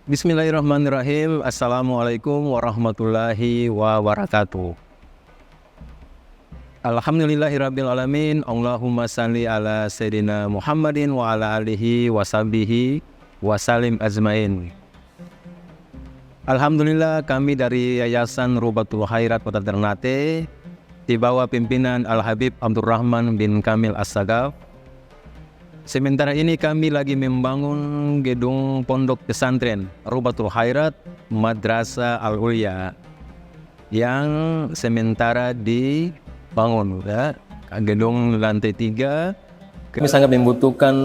Bismillahirrahmanirrahim. Assalamualaikum warahmatullahi wabarakatuh. Alhamdulillahirabbil alamin. Allahumma salli ala sayyidina Muhammadin wa ala alihi wa sahbihi wa salim azmain. Alhamdulillah, kami dari Yayasan Rubatul Khairat Kota Ternate di bawah pimpinan Al-Habib Abdurrahman bin Kamil As-Sagaf. Sementara ini kami lagi membangun gedung pondok pesantren Rubatul Khairat Madrasah Al-Ulya yang sementara dibangun, ya. Gedung lantai 3. Kami sangat membutuhkan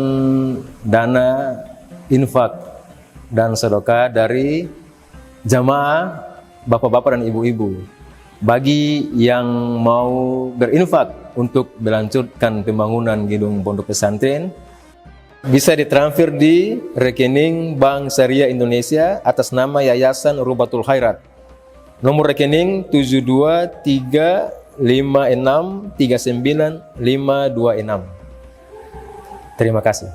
dana infak dan sedekah dari jamaah bapak-bapak dan ibu-ibu. Bagi yang mau berinfak untuk melanjutkan pembangunan gedung pondok pesantren, bisa ditransfer di rekening Bank Syariah Indonesia atas nama Yayasan Rubatul Khairat. Nomor rekening 7235639526. Terima kasih.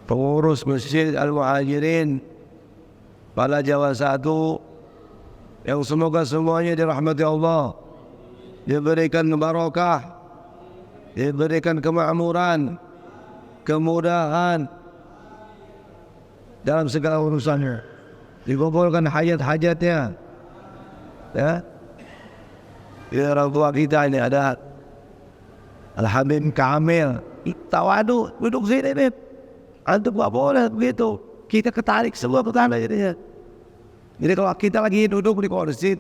Pengurus Masjid Al-Muhajirin Pala Jawa 1 yang semoga semuanya dirahmati Allah, diberikan barakah, diberikan kemakmuran, kemudahan dalam segala urusannya, dikumpulkan hajat-hajatnya, ya. Ya, orang tua kita ini ada Al-Habib Kamil, tawadu, duduk sini nih. Antum gak boleh begitu. Kita ketarik semua ke tanah jadinya. Jadi kalau kita lagi duduk di kursi,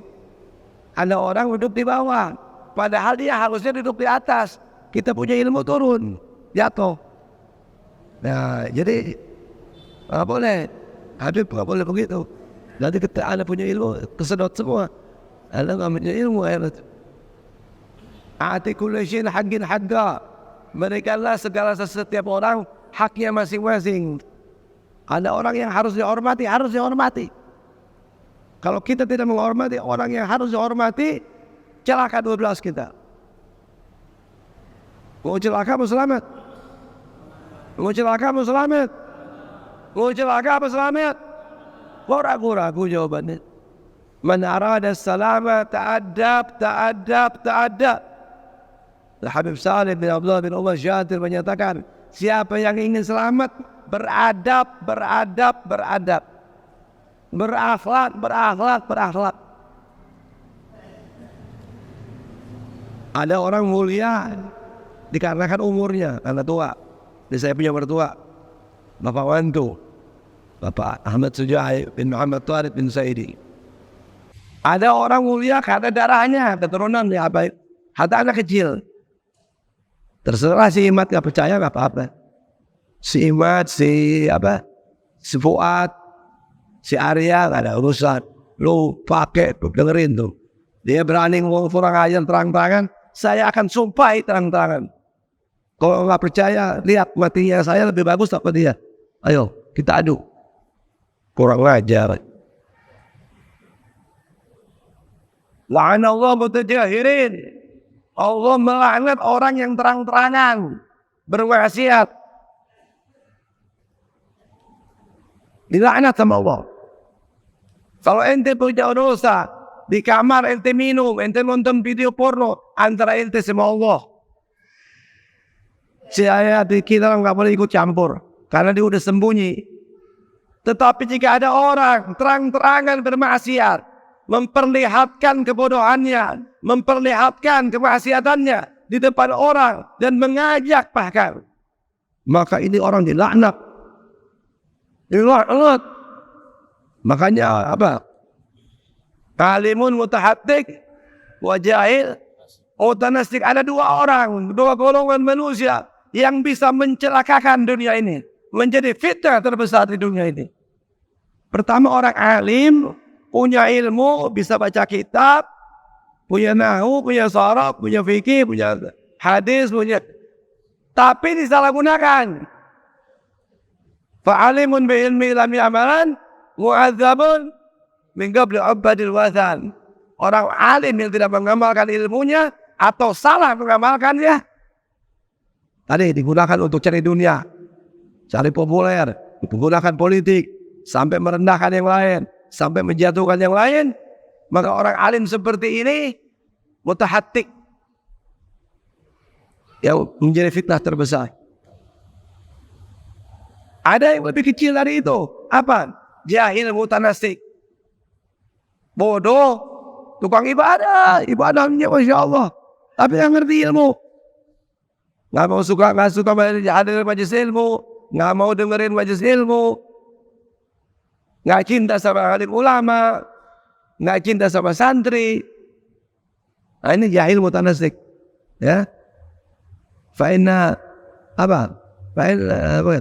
ada orang duduk di bawah, padahal dia harusnya duduk di atas. Kita punya ilmu turun, jatuh. Nah, jadi gak boleh. Habib gak boleh begitu. Nanti kita ada punya ilmu, kesedot semua. Ada gak punya ilmu, ati kulli syai'in haqqin haqqa. Berikanlah segala setiap orang haknya masing-masing. Ada orang yang harus dihormati, harus dihormati. Kalau kita tidak menghormati orang yang harus dihormati, celaka 12 kita. Mau celaka mau selamat? Mau celaka mau selamat? Mau celaka apa selamat? Ragu-ragu jawabannya. Man arada salama ta'addab, ta'addab, ta'addab. Al-Habib Salih bin Abdullah bin Umar Syatir menyatakan, siapa yang ingin selamat, beradab, beradab, beradab. Berakhlak, berakhlak, berakhlak. Ada orang mulia dikarenakan umurnya, karena tua. Ini saya punya mertua, Bapak Wantu, Bapak Ahmad Sujai bin Muhammad Tariq bin Saidi. Ada orang mulia karena darahnya, keturunan ya apa? Hatta anak kecil. Terserah si Imat gak percaya gak apa-apa. Si Imat, si Fuad, si Arya gak ada urusan. Lu pakai tuh, dengerin tuh. Dia berani ngomong kurang ajar terang-terangan, saya akan sumpahi terang-terangan. Kalau gak percaya, lihat matinya saya lebih bagus apa dia. Ayo kita adu. Kurang ajar. La'anallahu mutajahirin. Allah melaknat orang yang terang-terangan bermaksiat. Dilaknat sama Allah. Kalau ente punya dosa, di kamar ente minum, ente nonton video porno, antara ente sama Allah. Saya kita nggak boleh ikut campur, karena dia udah sembunyi. Tetapi jika ada orang terang-terangan bermaksiat, memperlihatkan kebodohannya, memperlihatkan kemaksiatannya di depan orang dan mengajak bahkan, maka ini orang dilaknat. Dilaknat. Makanya apa? Alimun mutahattik wa jahil mutanastik. Ada dua orang, dua golongan manusia yang bisa mencelakakan dunia ini, menjadi fitnah terbesar di dunia ini. Pertama, orang alim, punya ilmu, bisa baca kitab, punya nahu, punya sharaf, punya fikih, punya hadis, punya, tapi disalahgunakan. Fa'alimun bi'ilmi lam ya'malan mu'adzabun min qabli ubadil wathan. orang alim yang tidak mengamalkan ilmunya atau salah mengamalkannya, tadi digunakan untuk cari dunia, cari populer, digunakan politik, sampai merendahkan yang lain, sampai menjatuhkan yang lain, maka orang alim seperti ini mutahattik, yang menjadi fitnah terbesar. Ada yang lebih kecil dari itu. Apa? Jahil mutanasik, bodoh, tukang ibadah, ibadahnya Masya Allah, tapi yang ngerti ilmu, nggak suka hadir majelis ilmu, nggak mau dengerin majelis ilmu, nggak cinta sama alim ulama, nggak cinta sama santri. Nah, ini jahil mutanasik, ya. Fa'inna apa? Fa'inna apa?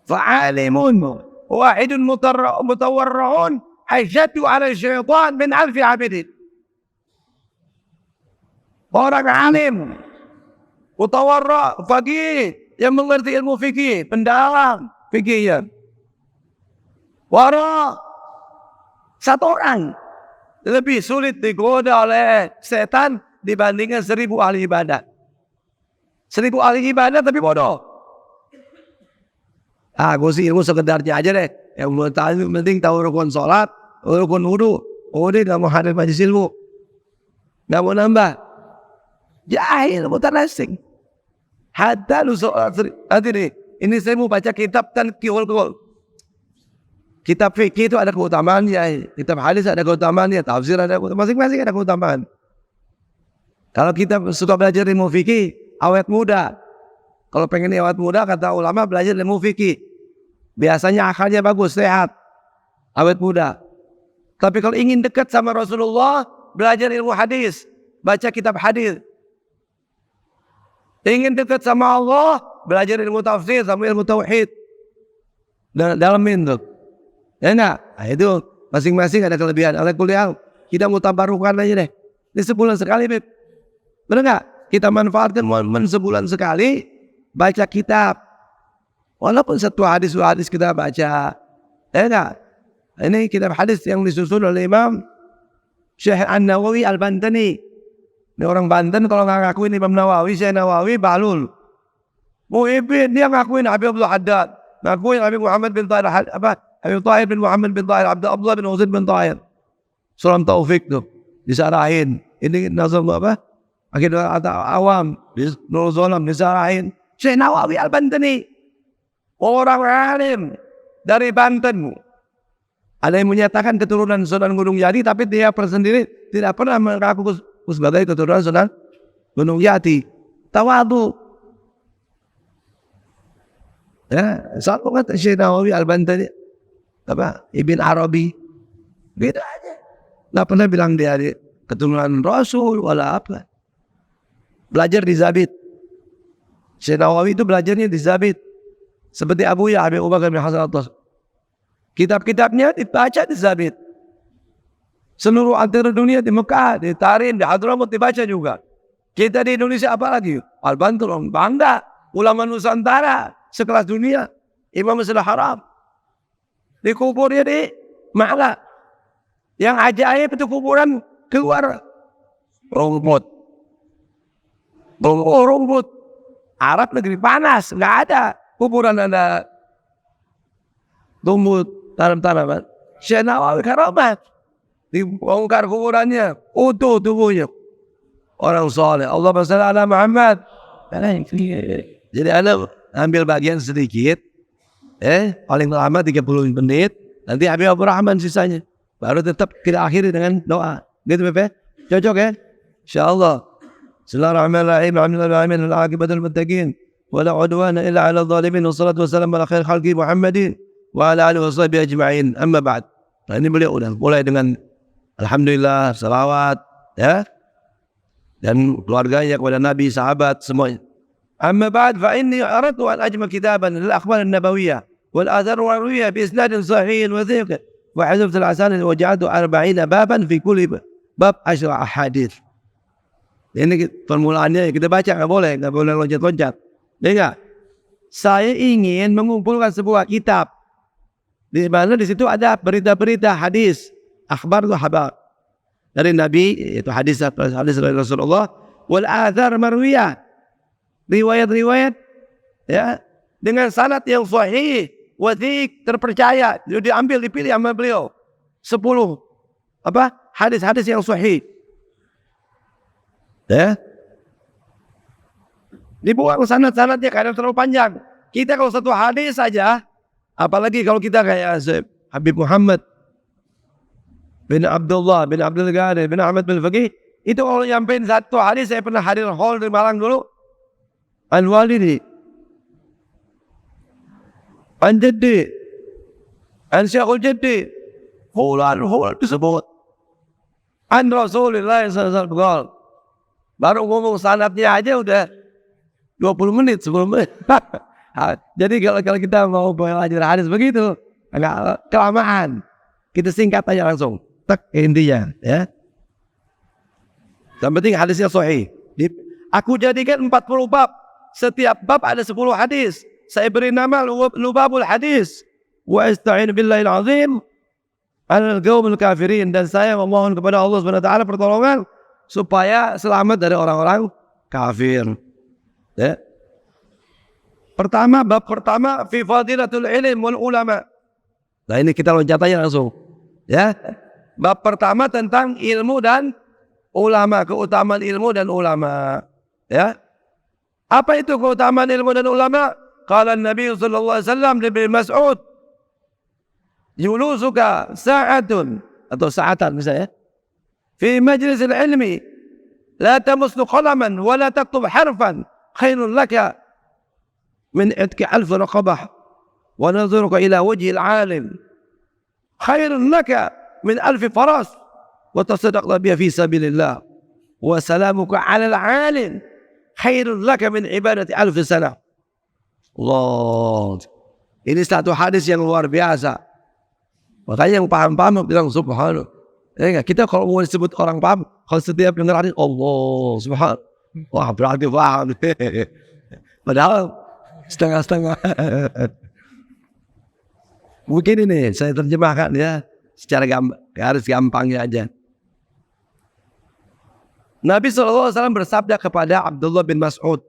Fa'alimun wahidun mutawarra'un hasyatu ala syaitan min alfi abidin. Orang alim mutawarra' faqih yang mengerti ilmu fikih, pendalam fikihnya, wara, satu orang lebih sulit digoda oleh setan dibandingkan 1000 ahli ibadah. 1000 ahli ibadah tapi bodoh. Gue sih ilmu sekedarnya aja deh. Yang penting tahu rukun sholat, rukun wudu. Udah gak mau hadir majelis ilmu, gak mau nambah. Jahil mutanasik. Hatta lu sholat. Nanti nih, ini saya mau baca kitab dan kihul. Kitab fikih itu ada keutamaannya, kitab hadis ada keutamaannya, tafsir ada keutamaannya, masing-masing ada keutamaan. Kalau kita suka belajar ilmu fikih, awet muda. Kalau pengen awet muda, kata ulama, belajar ilmu fikih. Biasanya akalnya bagus, sehat, awet muda. Tapi kalau ingin dekat sama Rasulullah, belajar ilmu hadis, baca kitab hadis. Ingin dekat sama Allah, belajar ilmu tafsir sama ilmu tauhid. Dalam itu. Ya enggak? Nah, itu masing-masing ada kelebihan. Oleh kuliah, kita mutabarukan aja deh. Ini sebulan sekali, Beb. Benar enggak? Kita manfaatkan momen sebulan sekali, baca kitab. Walaupun satu hadis dua hadis kita baca. Ya enggak? Ini kitab hadis yang disusun oleh Imam Syekh An-Nawawi Al-Bantani. Ini orang Banten kalau nggak ngakuin Imam Nawawi, Syekh Nawawi, balul. Muhyiddin dia ngakuin Habib Abdul Haddad, ngakuin Habib Muhammad bin Tahir, Habib Tahir bin Muhammad bin Tahir, Abdullah bin Husain bin Tahir. Sulam Taufik tuh disarahin. Ini nazam apa? Akidah awam, Nur Zolam disarahin. Syekh Nawawi Al-Bantani, orang alim dari Banten. Ada yang menyatakan keturunan Sunan Gunung Jati, tapi dia sendiri tidak pernah mengaku sebagai keturunan Sunan Gunung Jati. Tawadu. Ya, satu kata Syekh Nawawi Al-Bantani, apa? Ibn Arabi, beda aja. Nggak pernah bilang dia keturunan Rasul wala apa. Belajar di Zabit. Syekh Nawawi itu belajarnya di Zabit. Seperti Abu Ya'la Abu Bakar bin Hasan Al-Atas. Kitab-kitabnya dibaca di Zabit. Seluruh antara dunia di Mekah, di Tarim, di Hadramut dibaca juga. Kita di Indonesia apa lagi? Al-Bantul, orang bangga. Ulama Nusantara, sekelas dunia. Imam Masjidil Haram. Dikuburnya di Ma'la. Yang ajaib itu kuburan keluar rumput. Rumput. Arab negeri panas, nggak ada kuburan, ada tumbuh tanam-tanaman. Syekh Nawawi karamat, dibongkar kuburannya, utuh tubuhnya. Orang soleh. Allahumma shalli ala Muhammad. Jadi Anda ambil bagian sedikit, paling lama 30 menit, nanti Habib Abdul Rahman sisanya. Baru tetap kita akhiri dengan doa. Gitu Bebe? Cocok ya? InsyaAllah. Bismillahirrahmanirrahim. Alhamdulillahirrahmanirrahim. Al-aqibatul muttaqin. Wa la udwana illa ala zalimin. Wassalatu wassalamu ala khair khalqi Muhammadin. Wa ala alihi wa sahbihi ajma'in. Amma ba'd. Nah, ini beliau udah mulai dengan alhamdulillah, salawat, ya. Dan keluarganya kepada Nabi, sahabat, semuanya. Amma ba'd fa inni aradtu an ajma kitaban lil akhbar an-nabawiyyah wal athar ar-rawiyah bi isnadin sahih wa thiq. وحذفت الأسانيد وجعلت 40 بابا في كل باب 10 أحاديث. Ini formulanya kita baca, nggak boleh loncat-loncat. Ya enggak? Saya ingin mengumpulkan sebuah kitab Di mana di situ ada berita-berita hadis, akhbar itu habar dari Nabi, itu hadis dari Rasulullah, wal athar marwiyah, riwayat-riwayat ya dengan sanad yang sahih, wathik, terpercaya, jadi diambil dipilih sama beliau 10 hadis-hadis yang sahih. Ya. Dibuang sanad-sanadnya karena terlalu panjang. Kita kalau satu hadis saja, apalagi kalau kita kayak Habib Muhammad bin Abdullah bin Abdul Ghani bin Ahmad bin Faqih, itu kalau nyampein satu hadis, saya pernah hadir hall di Malang dulu, an walidi, an jaddi, an syekhul jaddi, hulan disebut, an Rasulullah SAW. Baru ngomong sanadnya aja udah 20 menit, 10 menit. Jadi kalau kita mau belajar hadis begitu, agak kelamaan. Kita singkat aja langsung. Tak intinya, ya. Yang penting hadisnya sahih. Aku jadikan 40 bab. Setiap bab ada 10 hadis. Saya beri nama Lubabul Hadis. Wa asta'in billahil azim alal qaumil kafirin, dan saya memohon kepada Allah Subhanahu wa taala pertolongan supaya selamat dari orang-orang kafir. Ya. Bab pertama fi fadilatul ilm wal ulama. Nah, ini kita loncat aja langsung. Ya. Bab pertama tentang ilmu dan ulama, keutamaan ilmu dan ulama. Ya. Apa itu keutamaan ilmu dan ulama? Qala Nabi sallallahu alaihi wasallam li Ibnu Mas'ud, "Yulusuka sa'atun," atau sa'atan misalnya, "fi majlis al-ilmi la tamassu qalaman wa la taktub harfan khairun laka من عتق 1000 رقبة ونظرك إلى وجه العالم خير لك من 1000 فرس وتصدق بها في سبيل الله وسلامك على العالم خير لك من عبادة 1000 سنة." Allah, ini satu hadis yang luar biasa. Makanya yang paham-paham bilang subhanallah. Ya, kita kalau mau disebut orang paham, kalau setiap dengar hadis Allah subhanallah, wah berarti paham. Padahal setengah-setengah. Mungkin ini saya terjemahkan ya secara garis gampangnya aja. Nabi SAW bersabda kepada Abdullah bin Mas'ud,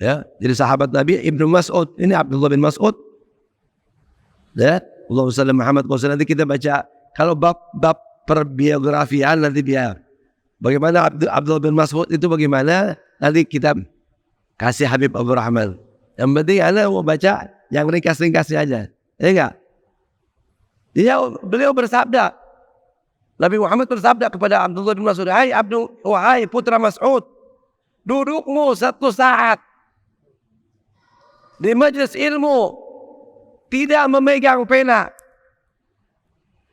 ya, jadi sahabat Nabi Ibnu Mas'ud, ini Abdullah bin Mas'ud, ya, Allahumma salli Muhammad. Nanti kita baca kalau bab perbiografian nanti biar bagaimana Abdullah bin Mas'ud itu bagaimana, nanti kita kasih Habib Abdul Rahman. Yang penting Anda mau baca yang ringkas-ringkasnya aja, ya enggak? Beliau bersabda, Nabi Muhammad bersabda kepada Abdullah bin Mas'ud, "Wahai putra Mas'ud, dudukmu satu saat di majelis ilmu, tidak memegang pena."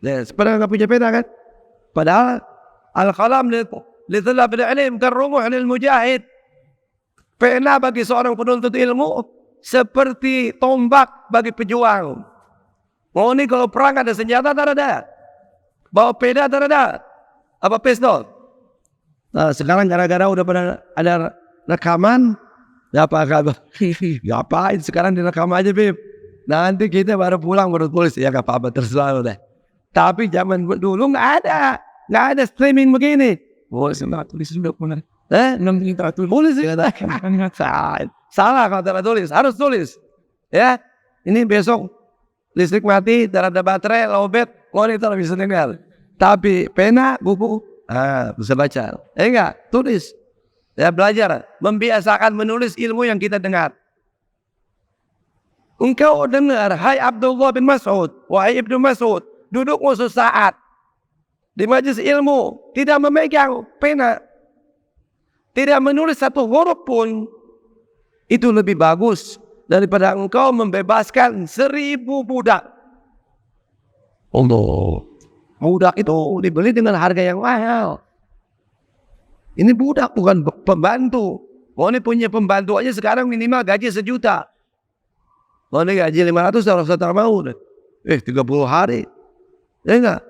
Nah, sebenarnya nggak punya pena kan? Padahal al-qalam li thalabil ilm karumuh lil mujahid. Pena bagi seorang penuntut ilmu seperti tombak bagi pejuang. Oh, ini kalau perang ada senjata tak ada? Bawa peda tak ada? Apa pistol? Nah, sekarang gara-gara udah pada ada rekaman, ngapain sekarang direkam aja, Bib? Nanti kita baru pulang baru tulis, ya nggak apa-apa, terserah udah. Tapi zaman dulu nggak ada streaming begini. Oh, saya tulis sudah pulang. Tulis ya. Salah kalau tidak tulis, harus tulis. Ya, ini besok listrik mati, tidak ada baterai, lowbat, monitor bisa dengar. Tapi pena, buku, bisa baca. Enggak, tulis. Ya, belajar, membiasakan menulis ilmu yang kita dengar. Engkau dengar, hai Abdullah bin Mas'ud, wahai Ibnu Mas'ud, dudukmu sesaat di majelis ilmu, tidak memegang pena, tidak menulis satu huruf pun, itu lebih bagus daripada engkau membebaskan 1000 budak. Allah, budak itu dibeli dengan harga yang mahal. Ini budak bukan pembantu. Oh, ini punya pembantu aja sekarang minimal gaji 1 juta. Oh, ini gaji 500 orang tak mau. 30 hari. Ya enggak?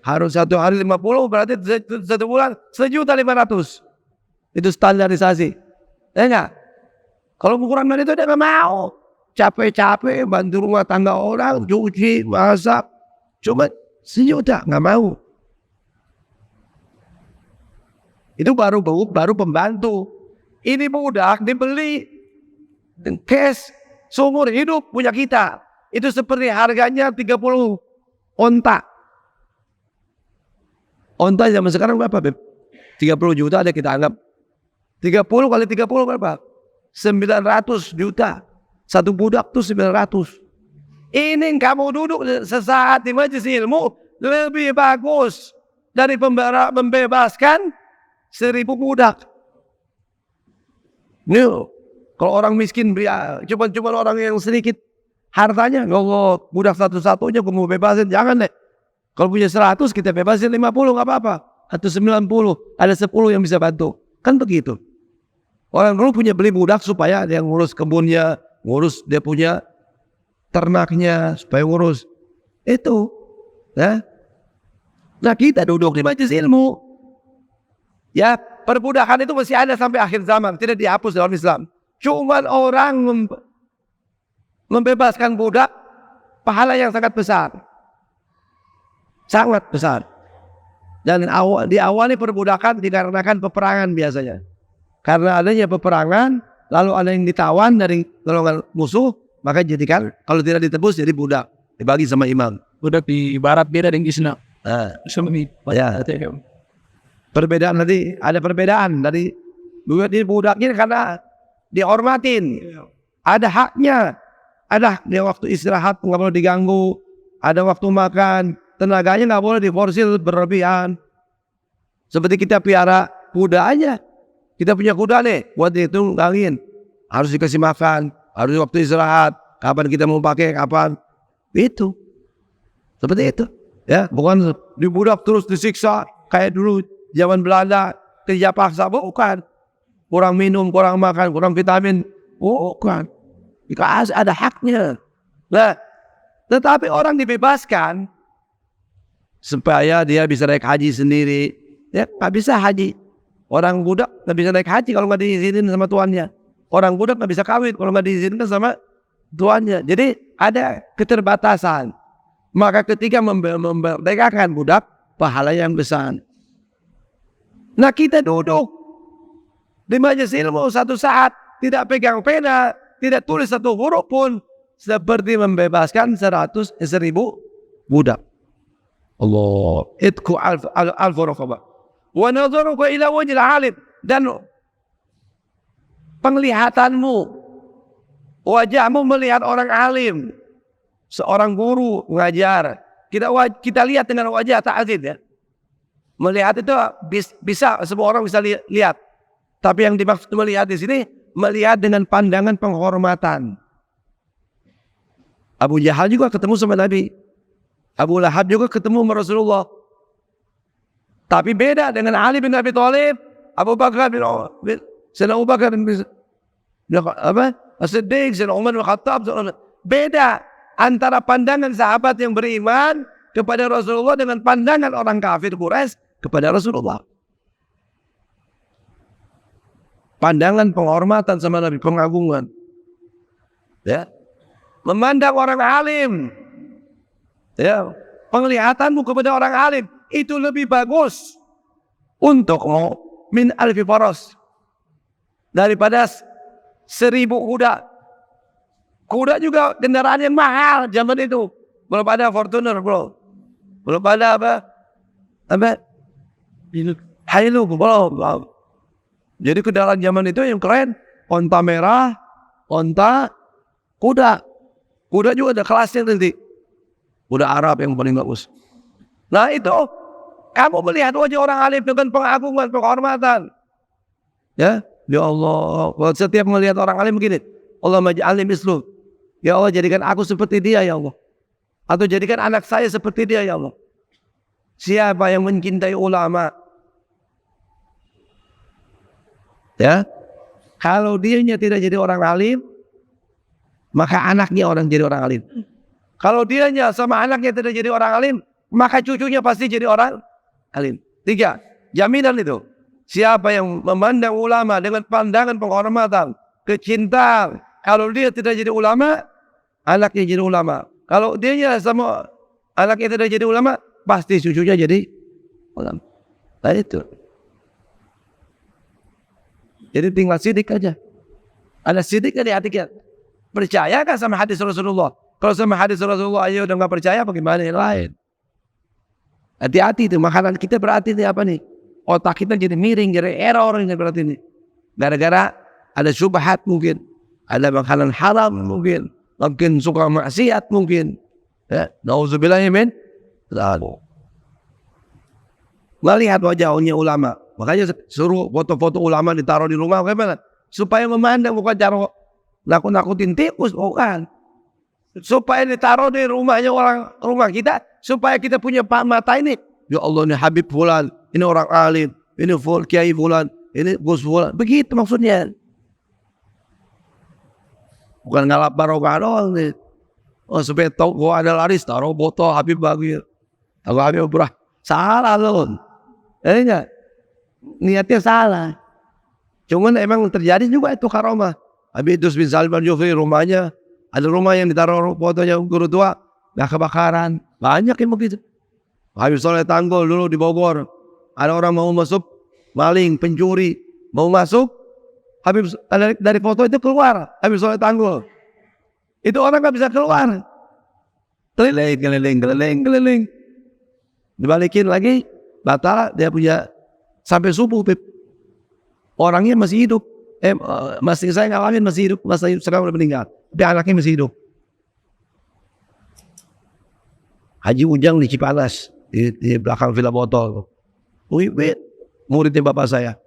Harus 1 hari 50, berarti 1 bulan 1.500.000. Itu standarisasi. Ya enggak? Kalau kurang dari itu dia nggak mau. capek-capek bantu rumah tangga orang, cuci, masak, cuma sejuta nggak mau. Itu baru pembantu. Ini budak dibeli cash seumur hidup punya kita. Itu seperti harganya 30 onta. Onta zaman sekarang berapa, Beb? 30 juta ada kita anggap. 30 kali 30 berapa? 900 juta. Satu budak tuh 900. Ini kamu duduk sesaat di majelis ilmu lebih bagus dari membebaskan 1000 budak. Nih, kalau orang miskin cuma orang yang sedikit hartanya, kalau budak satu-satunya kamu bebasin, jangan deh. Kalau punya 100 kita bebasin 50 nggak apa-apa, atau 90, ada 10 yang bisa bantu. Kan begitu. Orang dulu punya beli budak supaya dia ngurus kebunnya, ngurus dia punya ternaknya, supaya ngurus itu. Ya. Nah kita duduk di majelis ilmu. Ya, perbudakan itu masih ada sampai akhir zaman, tidak dihapus dalam Islam. Cuman orang membebaskan budak, pahala yang sangat besar. Sangat besar. Dan diawali perbudakan dikarenakan peperangan biasanya. Karena adanya peperangan, lalu ada yang ditawan dari golongan musuh, maka jadikan kalau tidak ditebus jadi budak, dibagi sama imam. Budak di barat beda dengan di sana. Nah, Sumi. ya. Perbedaan nanti ada perbedaan dari budaknya karena dihormatin, ada haknya, ada dia waktu istirahat nggak boleh diganggu, ada waktu makan, tenaganya nggak boleh diforsir berlebihan. Seperti kita piara kuda aja, kita punya kuda nih, buat ditunggangin, harus dikasih makan, harus waktu istirahat, kapan kita mau pakai, kapan itu, seperti itu, ya, bukan dibudak terus disiksa kayak dulu. Zaman Belanda kerja paksa, bukan. Kurang minum, kurang makan, kurang vitamin, bukan. Jika ada haknya. Nah, tetapi orang dibebaskan supaya dia bisa naik haji sendiri. Ya, nggak bisa haji. Orang budak nggak bisa naik haji kalau nggak diizinin sama tuannya. Orang budak nggak bisa kawin kalau nggak diizinkan sama tuannya. Jadi ada keterbatasan. Maka ketika memerdekakan budak, pahala yang besar. Nah kita duduk di majelis ilmu satu saat, tidak pegang pena, tidak tulis satu huruf pun, seperti membebaskan 1000 budak. Allah, itku alfu raqabah. Wa nadharuka ila wajhil alim, dan penglihatanmu, wajahmu melihat orang alim, seorang guru mengajar. Kita lihat dengan wajah ta'zid, ya. Melihat itu bisa, semua orang bisa lihat. Tapi yang dimaksud melihat di sini, melihat dengan pandangan penghormatan. Abu Jahal juga ketemu sama Nabi. Abu Lahab juga ketemu sama Rasulullah. Tapi beda dengan Ali bin Abi Thalib, Abu Bakar bin Sayyidina Abu Bakar bin As-Siddiq, Sayyidina Umar bin Khattab. Beda antara pandangan sahabat yang beriman kepada Rasulullah dengan pandangan orang kafir Quraisy kepada Rasulullah. Pandangan penghormatan sama Nabi, pengagungan. Ya. Memandang orang alim. Ya, penglihatanmu kepada orang alim itu lebih bagus untukmu min alfi faras, daripada 1000 kuda. Kuda juga kendaraan yang mahal zaman itu. Belum ada Fortuner, bro. Belum ada apa? Hilux, belum. Jadi kendaraan zaman itu yang keren, onta merah, onta kuda. Kuda juga ada kelasnya nanti. Kuda Arab yang paling bagus. Nah itu, kamu melihat wajah orang alim dengan pengagungan, penghormatan. Ya Allah, setiap melihat orang alim begini, Allah maj'alni mislu. Ya Allah, jadikan aku seperti dia, ya Allah. Atau jadikan anak saya seperti dia, ya Allah. Siapa yang mencintai ulama? Ya, kalau dianya tidak jadi orang alim, maka anaknya jadi orang alim. Kalau dianya sama anaknya tidak jadi orang alim, maka cucunya pasti jadi orang alim. 3, jaminan itu. Siapa yang memandang ulama dengan pandangan penghormatan, kecintaan, kalau dia tidak jadi ulama, anaknya jadi ulama. Kalau dia sama anaknya tidak jadi ulama, pasti cucunya jadi ulama. Nah itu. Jadi tinggal sidik aja. Ada sidik di hati kita. Percayakah sama hadis Rasulullah? Kalau sama hadis Rasulullah aja udah nggak percaya, bagaimana yang lain? Hati-hati itu, makanan kita berarti ini apa nih? Otak kita jadi miring, jadi error ini berarti ini. Gara-gara ada syubhat mungkin, ada makanan haram mungkin suka maksiat mungkin. Ya, nauzubillah min dzalik. Melihat wajahnya ulama, makanya suruh foto-foto ulama ditaruh di rumah, bagaimana? Supaya memandang, bukan cara nakut-nakutin tikus, bukan. Supaya ditaruh di rumahnya orang rumah kita, supaya kita punya mata ini. Ya Allah, ini Habib fulan, ini orang alim, ini kiai fulan, ini Gus fulan. Begitu maksudnya. Bukan ngalap barokah doang nih. Oh, supaya tahu gua ada laris, taruh foto Habib bagus. Aku Habib berah. Salah loh. Enggak. Niatnya salah. Cuman emang terjadi juga itu karomah. Habib Idrus bin Salim Al-Jufri rumahnya, ada rumah yang ditaruh fotonya guru tua, nggak kebakaran. Banyak yang begitu. Habib Soleh Tanggul dulu di Bogor, ada orang mau masuk, maling, pencuri, mau masuk, Habib dari foto itu keluar, Habib Soleh Tanggul. Itu orang nggak bisa keluar. Keliling. Dibalikin lagi, batal, dia punya sampai subuh, Beb. Orangnya masih hidup. Masih saya ngalamin masih hidup, masih hidup, sekarang udah meninggal. Tapi anaknya masih hidup. Haji Ujang di Cipanas, di belakang Villa Botol. Wih, muridnya bapak saya.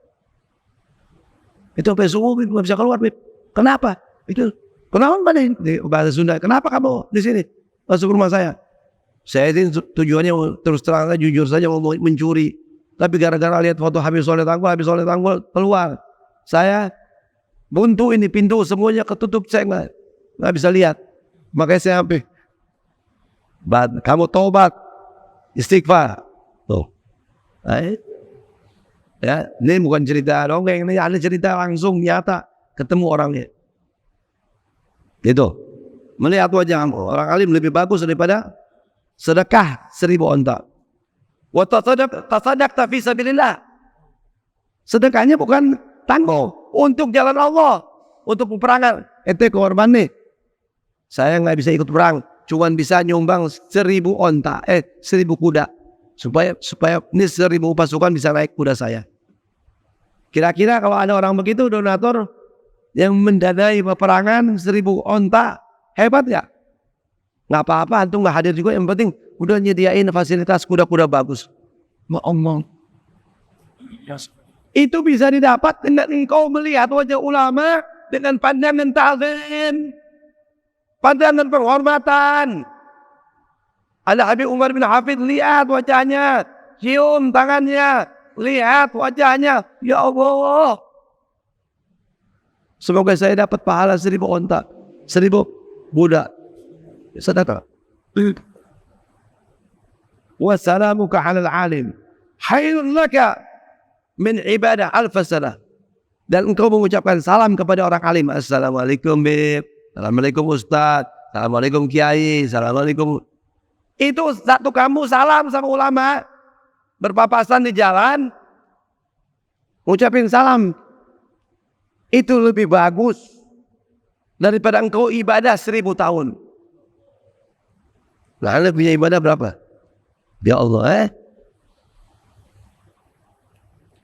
Itu sampai subuh, nggak bisa keluar, Beb. Kenapa? Itu kenapa mana di bahasa Sunda? Kenapa kamu di sini masuk rumah saya? Saya ini tujuannya terus terang, jujur saja mau mencuri. Tapi gara-gara lihat foto Habib Soleh Tanggul keluar. Saya buntu ini pintu semuanya ketutup, saya nggak bisa lihat. Makanya saya sampai kamu tobat, istighfar. Tuh. Ya, ini bukan cerita dongeng, ini ada cerita langsung nyata ketemu orangnya. Gitu. Melihat wajah orang alim lebih bagus daripada sedekah 1000 onta. Wa tasaddaqta fi sabilillah. Sedekahnya bukan tanggung untuk jalan Allah, untuk peperangan. Ente korban nih. Saya nggak bisa ikut perang, cuman bisa nyumbang 1000 onta, 1000 kuda, supaya ini 1000 pasukan bisa naik kuda saya. Kira-kira kalau ada orang begitu donatur yang mendanai peperangan 1000 onta, hebat ya? Nggak apa-apa, antum nggak hadir juga, yang penting udah nyediain fasilitas kuda-kuda bagus. Ngomong. Itu bisa didapat dengan engkau melihat wajah ulama dengan pandangan ta'zim, pandangan penghormatan. Ada Habib Umar bin Hafid, lihat wajahnya, cium tangannya, lihat wajahnya. Ya Allah, semoga saya dapat pahala 1000 onta, 1000 budak. Sedekah. Wassalamuka 'alal 'alim khairun laka min ibadah alf sanah. Dan engkau mengucapkan salam kepada orang alim. Assalamualaikum Bib, assalamualaikum Ustaz, assalamualaikum Kiai, assalamualaikum. Itu satu kamu salam sama ulama, berpapasan di jalan, ngucapin salam, itu lebih bagus daripada engkau ibadah 1000 tahun. Nah, Anda punya ibadah berapa? Ya Allah,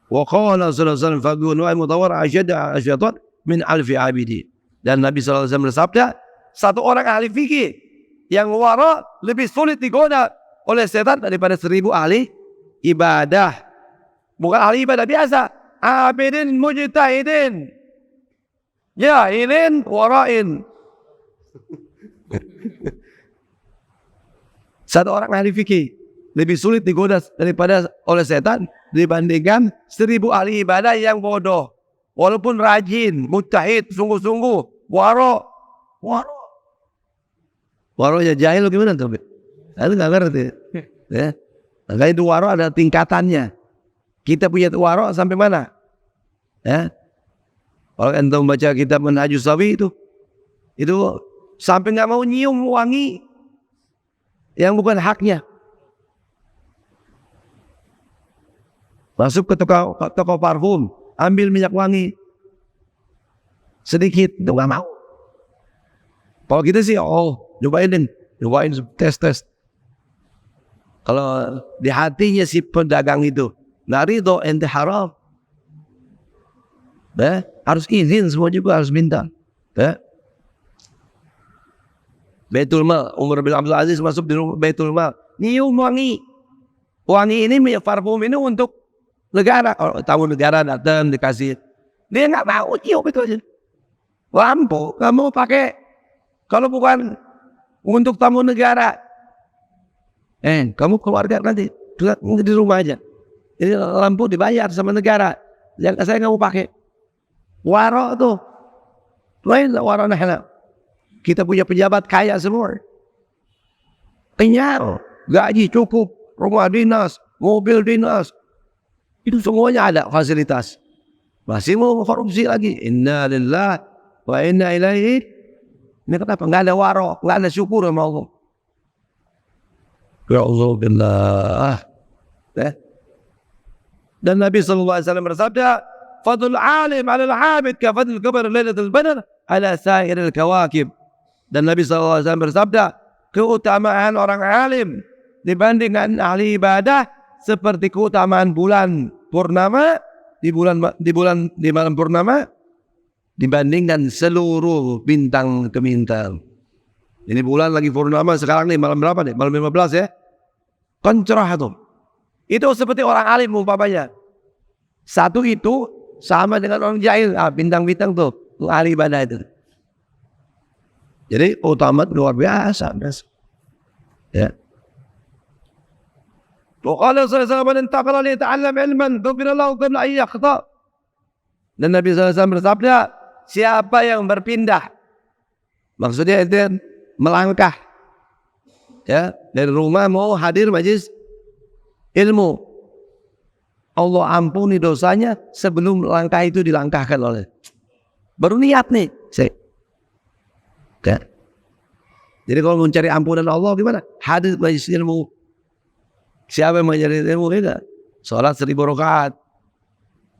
Wa qala sallallahu alaihi wasallam faqulu wa mutawar asyatan min alfi abidi. Dan Nabi sallallahu alaihi wasallam bersabda, satu orang ahli fikih yang wara lebih sulit digoda oleh setan daripada 1000 ahli ibadah. Bukan ahli ibadah biasa, abidin mujtahidin, jahilin warain. Satu orang ahli fikih lebih sulit digoda daripada oleh setan dibandingkan 1000 ahli ibadah yang bodoh. Walaupun rajin, mujtahid, sungguh-sungguh, waro. Waro ya jahil gimana tuh? Aku nggak ngerti. Ya. Makanya itu waro ada tingkatannya. Kita punya waro sampai mana? Ya. Kalau anda membaca kitab Manhajus Sawi itu, Itu sampai nggak mau nyium wangi yang bukan haknya. Masuk ke toko parfum, ambil minyak wangi sedikit, itu nggak mau. Kalau kita sih, nyobain tes. Kalau di hatinya si pedagang itu nggak ridho, ente haram, harus izin, semua juga harus minta. Baitul Mal, Umar bin Abdul Aziz masuk di Baitul Mal, nyium wangi ini, parfum ini untuk negara. Kalau tamu negara datang dikasih, dia nggak mau nyium itu aja. Lampu kamu pakai kalau bukan untuk tamu negara, kamu keluarga nanti di rumah aja. Ini lampu dibayar sama negara, yang saya nggak mau pakai. Waro tuh, lain waro nahla. Kita punya pejabat kaya semua, kenyang, gaji cukup, rumah dinas, mobil dinas, itu semuanya ada fasilitas. Masih mau korupsi lagi. Inna lillahi wa inna ilaihi. Ini kenapa? Nggak ada waro, nggak ada syukur sama Allah. Ya Allah billah. Dan Nabi SAW bersabda, fadlul alim ala al-abid ka fadlul qamar lailatul badr ala sa'iril kawakib. Dan Nabi SAW bersabda, keutamaan orang alim dibandingkan ahli ibadah seperti keutamaan bulan purnama di malam purnama dibandingkan seluruh bintang kemintang. Ini bulan lagi purnama sekarang nih, malam berapa nih? Malam 15 ya. Kan cerah tuh. Itu seperti orang alim umpamanya. Satu itu sama dengan orang jahil. Bintang-bintang tuh ahli ibadah itu. Jadi utama luar biasa. Ya. Waqala sallallahu alaihi wasallam intaqala li ta'allam ilman ghufira lahu qabla an yakhta. Dan Nabi SAW bersabda, siapa yang berpindah, maksudnya itu melangkah, ya, dari rumah mau hadir majlis ilmu, Allah ampuni dosanya sebelum langkah itu dilangkahkan oleh. Baru niat nih, jadi kalau mencari ampunan Allah gimana? Hadir majlis ilmu. Siapa yang mencari ilmu ini? Salat 1000 rakaat,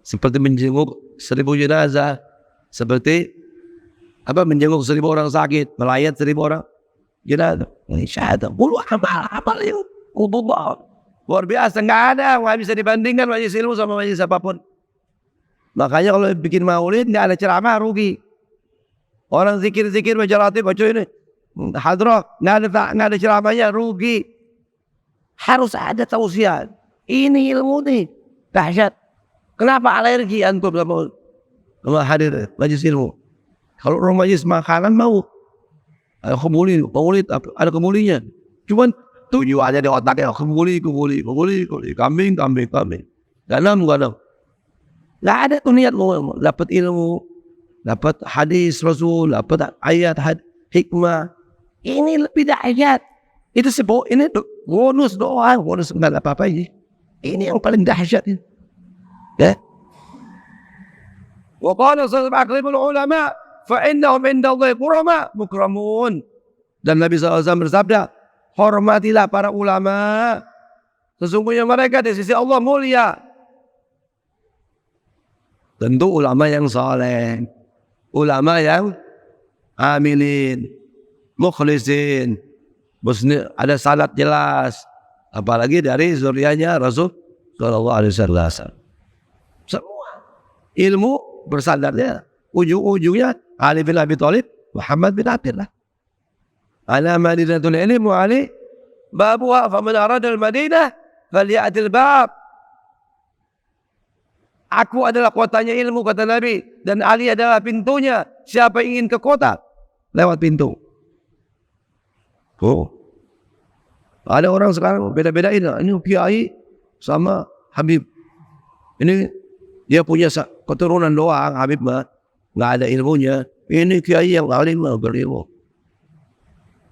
seperti menjenguk 1000 jenazah, seperti menjenguk 1000 orang sakit, melayat 1000 orang jenazah. Ini syahadah, puluh amal yang luar biasa, nggak ada, nggak bisa dibandingkan majlis ilmu sama majlis apapun. Makanya kalau bikin maulid nggak ada ceramah, rugi. Orang zikir baca latih, baca ini hadrah, nggak ada ceramahnya, rugi. Harus ada tausiah. Ini ilmu nih dahsyat. Kenapa alergi antum sama hadir majlis ilmu? Kalau orang majlis makanan mau ada maulid ada kemulinya. Cuman tujuannya di otaknya kemuli, kambing. Ganam. Nggak ada tuh niat mau dapat ilmu, dapat hadis Rasul, dapat ayat hikmah. Ini lebih dahsyat. Itu ini bonus doa, bonus nggak ada apa-apa ini. Ini yang paling dahsyat ini. Ya. Wa qala sallallahu alaihi wasallam ulama fa innahum indallahi qurama mukramun. Dan Nabi SAW bersabda, hormatilah para ulama, sesungguhnya mereka di sisi Allah mulia. Tentu ulama yang saleh, ulama yang amilin, mukhlisin, ada salat jelas, apalagi dari zuriyahnya Rasul sallallahu alaihi wasallam. Semua ilmu bersandarnya ujung-ujungnya Ali bin Abi Thalib, Muhammad bin Abdullah. Ala madinatul ilmi wa ali babuha faman arada al-madinah falyatil bab. Aku adalah kotanya ilmu, kata Nabi, dan Ali adalah pintunya. Siapa ingin ke kota, lewat pintu. Ada orang sekarang beda-bedain. Ini Kiai sama Habib. Ini dia punya keturunan doang, Habib mah nggak ada ilmunya. Ini Kiai yang alim berilmu.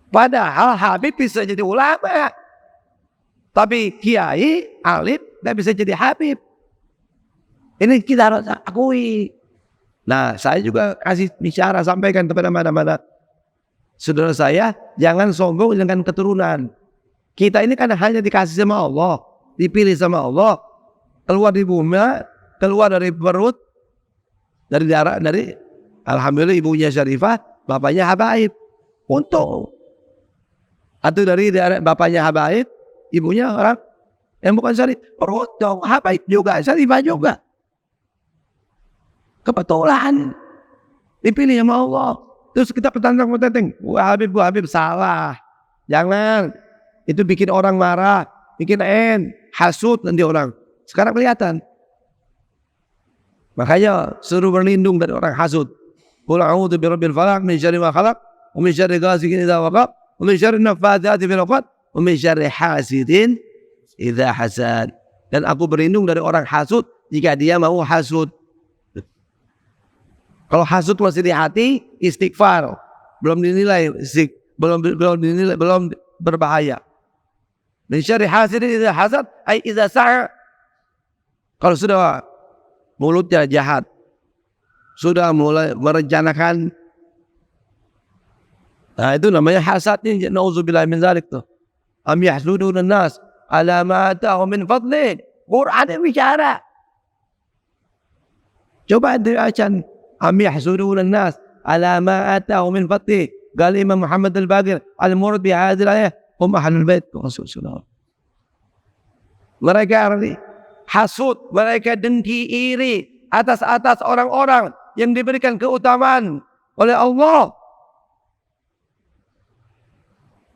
Padahal Habib bisa jadi ulama, tapi Kiai alim nggak bisa jadi Habib. Ini kita harus akui. Nah, saya juga kasih bicara, sampaikan kepada mana-mana saudara saya, jangan sombong dengan keturunan. Kita ini kan hanya dikasih sama Allah, dipilih sama Allah, keluar di bumi, keluar dari perut, dari darah, dari alhamdulillah ibunya Syarifah, bapaknya Habaib. Untung. Atau dari darah bapaknya Habaib, ibunya orang yang bukan Syarif. Beruntung, Habaib juga, Syarifah juga. Kebetulan dipilih sama Allah. Terus kita petantang-petantang, wah Habib salah. Jangan. Itu bikin orang marah, bikin hasut nanti orang. Sekarang kelihatan. Makanya suruh berlindung dari orang hasut. Qul a'udzu birabbil falaq min syarri ma khalaq wa min syarri ghasiqin idza waqab wa min syarri naffatsati fil 'uqad wa min syarri hasidin idza hasad. Dan aku berlindung dari orang hasut jika dia mau hasut. Kalau hasut masih di hati, istighfar. Belum dinilai, belum berbahaya. Min syarri hasidin idza hasad ay idza sa'a. Kalau sudah mulutnya jahat, sudah mulai merencanakan, nah itu namanya hasadnya. Nauzubillah min dzalik tuh. Am yahsuduna an-nas ala ma atahum min fadli. Quran yang bicara. Coba dibaca. Am yahsuduna an-nas ala ma atahum min fadli. Qala Imam Muhammad al-Baqir al-murad bi hadhihi al-ayah hum ahlul bait Rasulullah. Mereka hasud, mereka dengki iri atas orang-orang yang diberikan keutamaan oleh Allah.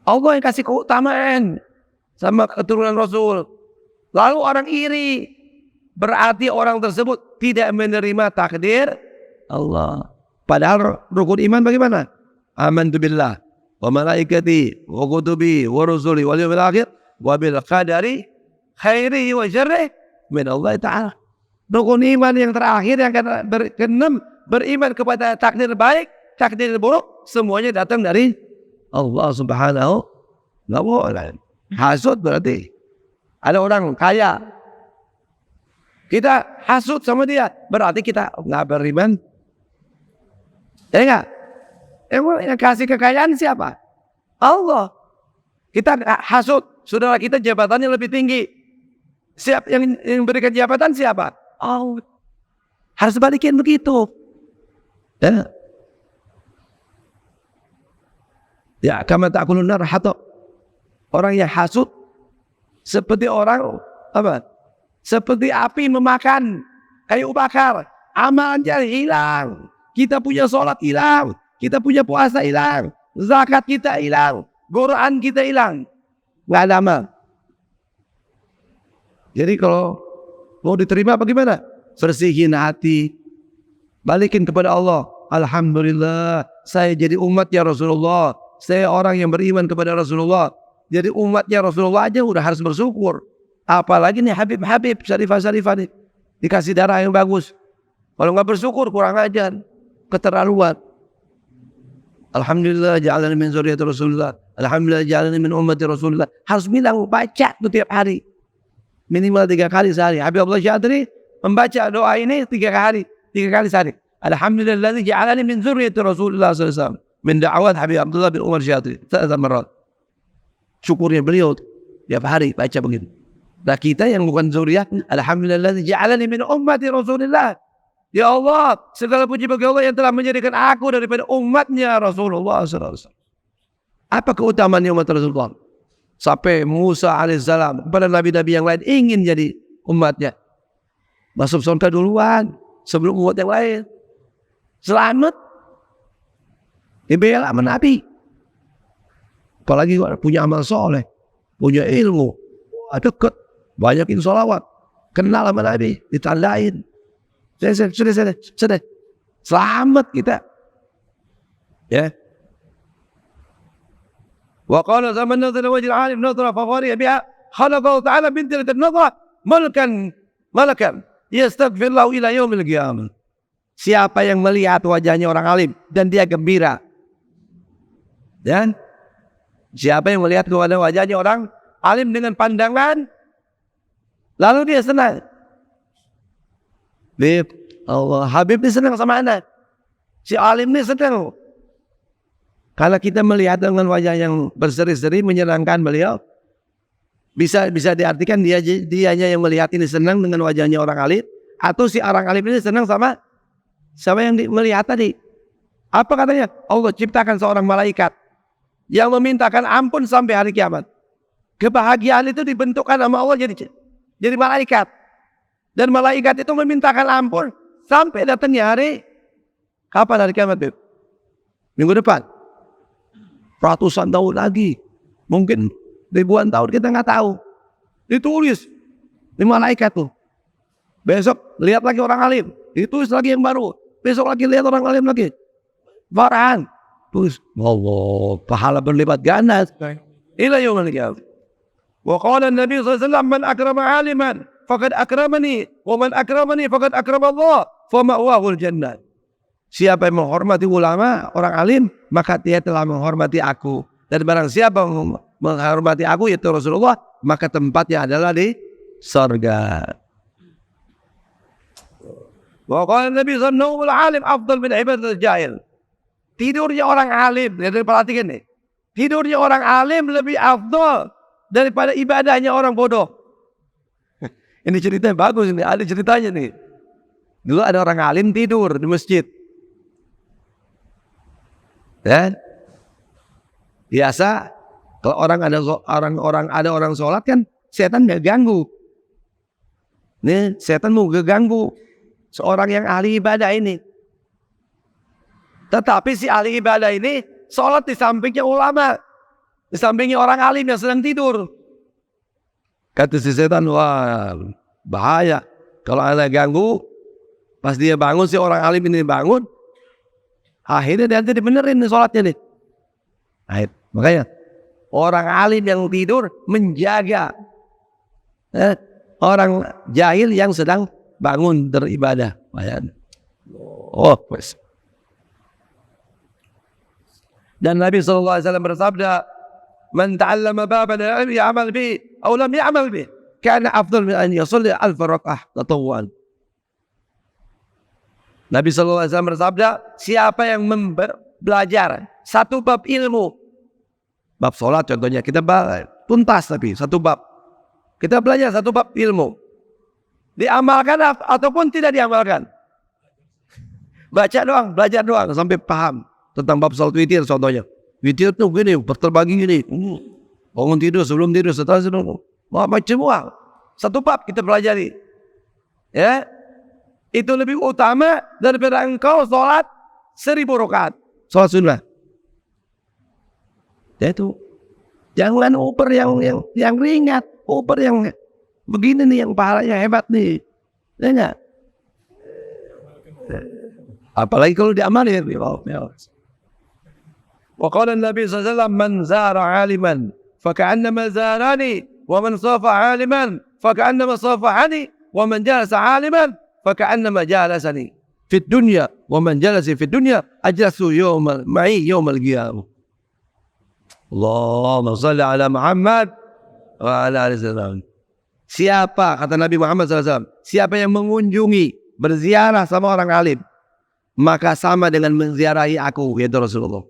Allah yang kasih keutamaan sama keturunan Rasul. Lalu orang iri, berarti orang tersebut tidak menerima takdir Allah. Padahal rukun iman bagaimana? Amantu billah wa malaikati wa kutubi wa rusuli wal yawmil akhir wa bil qadari khairihi wa syarrihi min Allah Ta'ala. Rukun iman yang terakhir yang keenam, beriman kepada takdir baik, takdir buruk, semuanya datang dari Allah Subhanahu wa ta'ala. Hasud berarti ada orang kaya, kita hasud sama dia, berarti kita nggak beriman. Ya enggak? Yang kasih kekayaan siapa? Allah. Kita hasud, saudara kita jabatannya lebih tinggi. Siap yang berikan jabatan siapa? Oh, harus balikin begitu. Ya, kama ta'kulun nar hatta. Orang yang hasud seperti orang apa? Seperti api memakan kayu bakar. Amalnya hilang. Kita punya sholat hilang. Kita punya puasa hilang. Zakat kita hilang. Quran kita hilang. Nggak ada amal. Jadi kalau mau diterima bagaimana? Bersihin hati, balikin kepada Allah. Alhamdulillah, saya jadi umatnya Rasulullah. Saya orang yang beriman kepada Rasulullah. Jadi umatnya Rasulullah aja udah harus bersyukur. Apalagi nih Habib, Syarifah nih. Dikasih darah yang bagus. Kalau nggak bersyukur kurang ajar, keterlaluan. Alhamdulillah ja'alani min zurriyyati Rasulullah. Alhamdulillah ja'alani min ummati Rasulullah. Harus bilang, baca tuh tiap hari. Minimal 3 kali sehari. Habib Abdullah Syadri membaca doa ini 3 kali sehari. Alhamdulillah ja'alani min zurriyyati Rasulullah sallallahu alaihi wasallam. Min da'awat Habib Abdullah bin Umar Syadri. 3 marat. Syukurnya beliau tiap hari baca begitu. Nah kita yang bukan zuriyah, alhamdulillah ja'alani min ummati Rasulullah. Ya Allah, segala puji bagi Allah yang telah menjadikan aku daripada umatnya Rasulullah sallallahu alaihi wasallam. Apa keutamaan umat Rasulullah? Sampai Musa alaihissalam kepada nabi-nabi yang lain ingin jadi umatnya. Masuk surga duluan sebelum umat yang lain. Selamat. Dibela sama Nabi. Apalagi punya amal soleh, punya ilmu, dekat, banyakin sholawat, kenal sama Nabi, ditandain. Sudah. Selamat kita. Ya. Wa qala zaman nazala wajil alim nazara fawariya biha khalaqahu ta'ala binti nazara malakan yastaghfirullahu ila yaumil qiyamah. Siapa yang melihat wajahnya orang alim dan dia gembira. Dan siapa yang melihat wajahnya orang alim dengan pandangan lalu dia senang. Allah, Habib ini senang sama anak. Si alim ini senang. Kalau kita melihat dengan wajah yang berseri-seri menyenangkan beliau, bisa diartikan dianya yang melihat ini senang dengan wajahnya orang alim, atau si orang alim ini senang sama yang melihat tadi. Apa katanya? Allah ciptakan seorang malaikat yang memintakan ampun sampai hari kiamat. Kebahagiaan itu dibentukkan sama Allah jadi malaikat. Dan malaikat itu memintakan ampun sampai datangnya hari, kapan hari kiamat, Beb? Minggu depan. Ratusan tahun lagi. Mungkin ribuan tahun, kita nggak tahu. Ditulis di malaikat tuh. Besok lihat lagi orang alim, ditulis lagi yang baru. Besok lagi lihat orang alim lagi. Farahan. Terus Allah, pahala berlipat ganda. Ila yaumil qiyamah. Wa qala an-nabi sallallahu alaihi wasallam, man akrama 'aliman faqad akramani, wa man akramani faqad akrama Allah, fa ma'wahu al-jannah. Siapa yang menghormati ulama, orang alim, maka dia telah menghormati aku. Dan barang siapa menghormati aku, yaitu Rasulullah, maka tempatnya adalah di surga. Wa qala an-nabi sallallahu alaihi wasallam, afdal min ibadatil jahil. Tidurnya orang alim, perhatikan nih. Tidurnya orang alim lebih afdal daripada ibadahnya orang bodoh. Ini ceritanya bagus ini, ada ceritanya nih. Dulu ada orang alim tidur di masjid. Dan biasa kalau ada orang sholat kan setan nggak ganggu. Nih setan mau ganggu seorang yang ahli ibadah ini. Tetapi si ahli ibadah ini sholat di sampingnya ulama, di sampingnya orang alim yang sedang tidur. Kata si setan, wah bahaya kalau ada ganggu. Pas dia bangun, si orang alim ini bangun, akhirnya dia dibenerin nih sholatnya nih. Makanya orang alim yang tidur menjaga orang jahil yang sedang bangun beribadah. Oh, wes. Dan Nabi SAW bersabda, "Man ta'allama baban al-ilmi ya'mal bihi aw lam ya'mal bihi, kana afdal min an yusalli alf rak'ah tatawwuan." Nabi SAW bersabda, siapa yang belajar satu bab ilmu, bab sholat contohnya, kita tuntas tapi satu bab, kita belajar satu bab ilmu, diamalkan ataupun tidak diamalkan, baca doang, belajar doang sampai paham tentang bab sholat witir contohnya. Witir tuh gini, terbagi gini, bangun tidur, sebelum tidur, setelah tidur, macam semua. Satu bab kita pelajari, ya. Itu lebih utama daripada engkau sholat 1000 rakaat, sholat sunnah. Itu jangan uper yang ringan, uper yang begini nih yang pahalanya hebat nih, ya enggak? Apalagi kalau diamalin. Wa qala an-nabi sallallahu alaihi wasallam, man zara 'aliman faka'annama zarani, wa man safa 'aliman faka'annama safahani, wa man jalasa 'aliman faka'annama jalasani fid dunya, wa man jalasa fid dunya ajlasu ma'i yaumal qiyamah. Allahumma shalli ala Muhammad wa ala ali sayyidina. Siapa, kata Nabi Muhammad SAW, siapa yang mengunjungi, berziarah sama orang alim, maka sama dengan menziarahi aku, yaitu Rasulullah.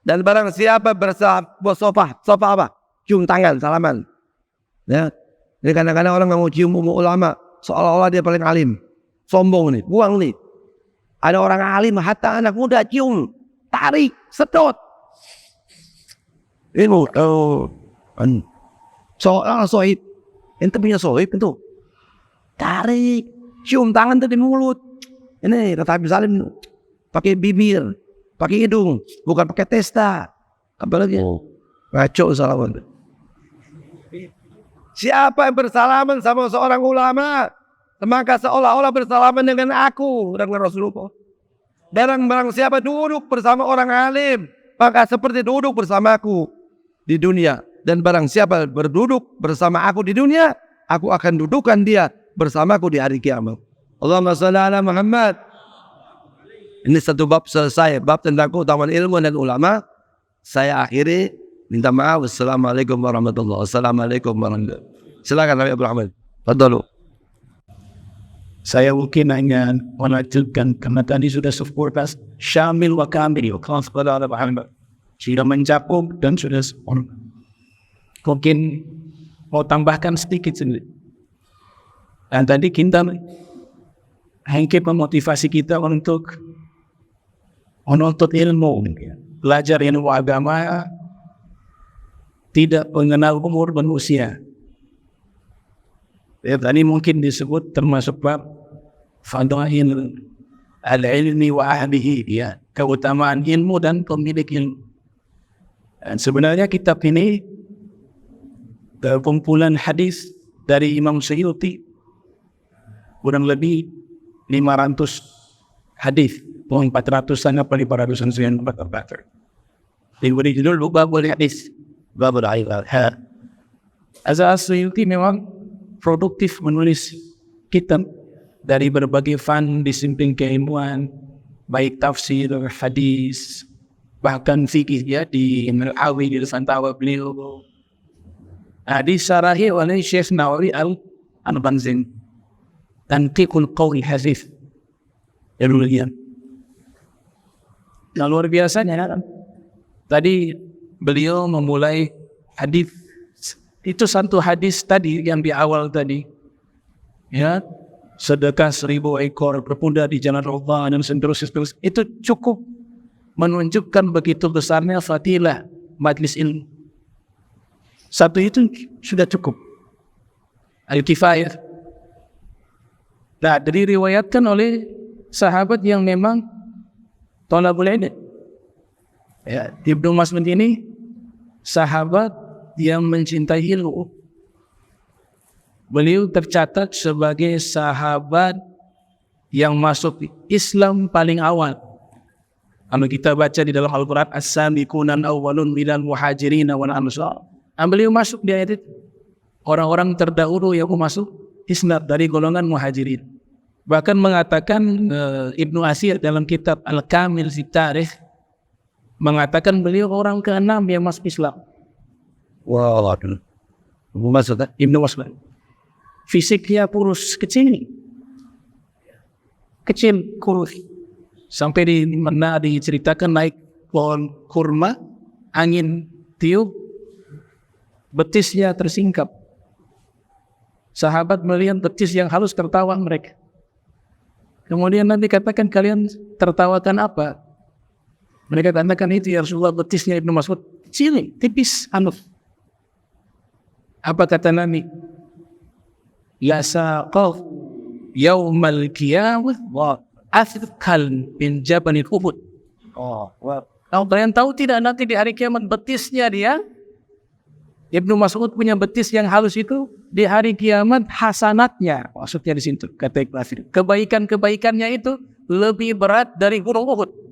Dan barang siapa bersofah apa? Cium tangan, salaman. Ya, jadi kadang-kadang orang mau cium ulama, seolah-olah dia paling alim. Sombong nih, buang nih. Ada orang alim, hatta anak muda cium, tarik, sedot. Ini sohib, ente punya sohib itu, tarik, cium tangan tuh di mulut. Ini kata Habib Salim, pakai bibir, pakai hidung, bukan pakai testa. Apalagi ngaco salaman. Siapa yang bersalaman sama seorang ulama, maka seolah-olah bersalaman dengan aku, dengan Rasulullah. Dan barang siapa duduk bersama orang alim, maka seperti duduk bersamaku di dunia. Dan barang siapa berduduk bersama aku di dunia, aku akan dudukkan dia bersamaku di hari kiamat. Allahumma shalli ala Muhammad. Ini satu bab selesai, bab tentang keutamaan ilmu dan ulama. Saya akhiri, minta maaf. Wassalamualaikum warahmatullahi wabarakatuh. Silakan Nabi Abdul Rahman. Fadlu. Saya mungkin hanya melanjutkan karena tadi sudah sempurna syamil wa kamil. sudah mencakup dan sudah sempurna. Mungkin mau tambahkan sedikit sendiri. Dan tadi kita hengkit memotivasi kita untuk menuntut ilmu, belajar ilmu agama, tidak mengenal umur dan usia. Ya, tadi mungkin disebut termasuk bab fadail al-ilmi wa ahlihi, ya, keutamaan ilmu dan pemilik ilmu. Dan sebenarnya kitab ini kumpulan hadis dari Imam Suyuti, kurang lebih 500 hadis, 400-an apa 500-an sekian baca. Diberi judul babul hadis, babul ilal. Suyuti memang produktif menulis kitab dari berbagai fan disiplin keilmuan, baik tafsir, hadis, bahkan fikih, ya, di Al-Awi, di Fantawa beliau. Disarahi oleh Syekh Nawawi Al-Banzin, Tanqiqul Qawl Hadis. Ya demikian. Nah, luar biasanya tadi beliau memulai hadis. Itu satu hadis tadi yang di awal tadi, ya, sedekah 1000 ekor berpunda di jalan Allah dan seterusnya. Itu cukup menunjukkan begitu besarnya fadilah majlis ilmu. Satu itu sudah cukup. Al-kifayah. Nah, diriwayatkan oleh sahabat yang memang thalabul ilm. Ya, Ibnu Mas'ud ini sahabat yang mencintai ilmu. Beliau tercatat sebagai sahabat yang masuk Islam paling awal. Kalau kita baca di dalam Al-Quran, as-sabiqunal awwalun minal muhajirin wal ansar. Beliau masuk di ayat itu. Orang-orang terdahulu yang masuk Islam dari golongan muhajirin. Bahkan mengatakan Ibnu Asir dalam kitab Al-Kamil fi Tarikh, mengatakan beliau orang ke-6 yang masuk Islam. Wow, maksudnya Ibnu Mas'ud. Fisiknya kurus, kecil, kurus. Sampai di mana diceritakan naik pohon kurma, angin tiup, betisnya tersingkap. Sahabat melihat betis yang halus, tertawa mereka. Kemudian nanti katakan, kalian tertawakan apa? Mereka katakan, itu ya Rasulullah, betisnya Ibnu Mas'ud kecil, tipis, halus. Apa kata Nabi? Ya saqaf yaumal qiyamah wa athqal min jabanil Uhud. Kalau kalian tahu tidak, nanti di hari kiamat betisnya dia, Ibnu Mas'ud punya betis yang halus itu, di hari kiamat hasanatnya, maksudnya di situ kata Ibnu Mas'ud, kebaikan-kebaikannya itu lebih berat dari gunung Uhud.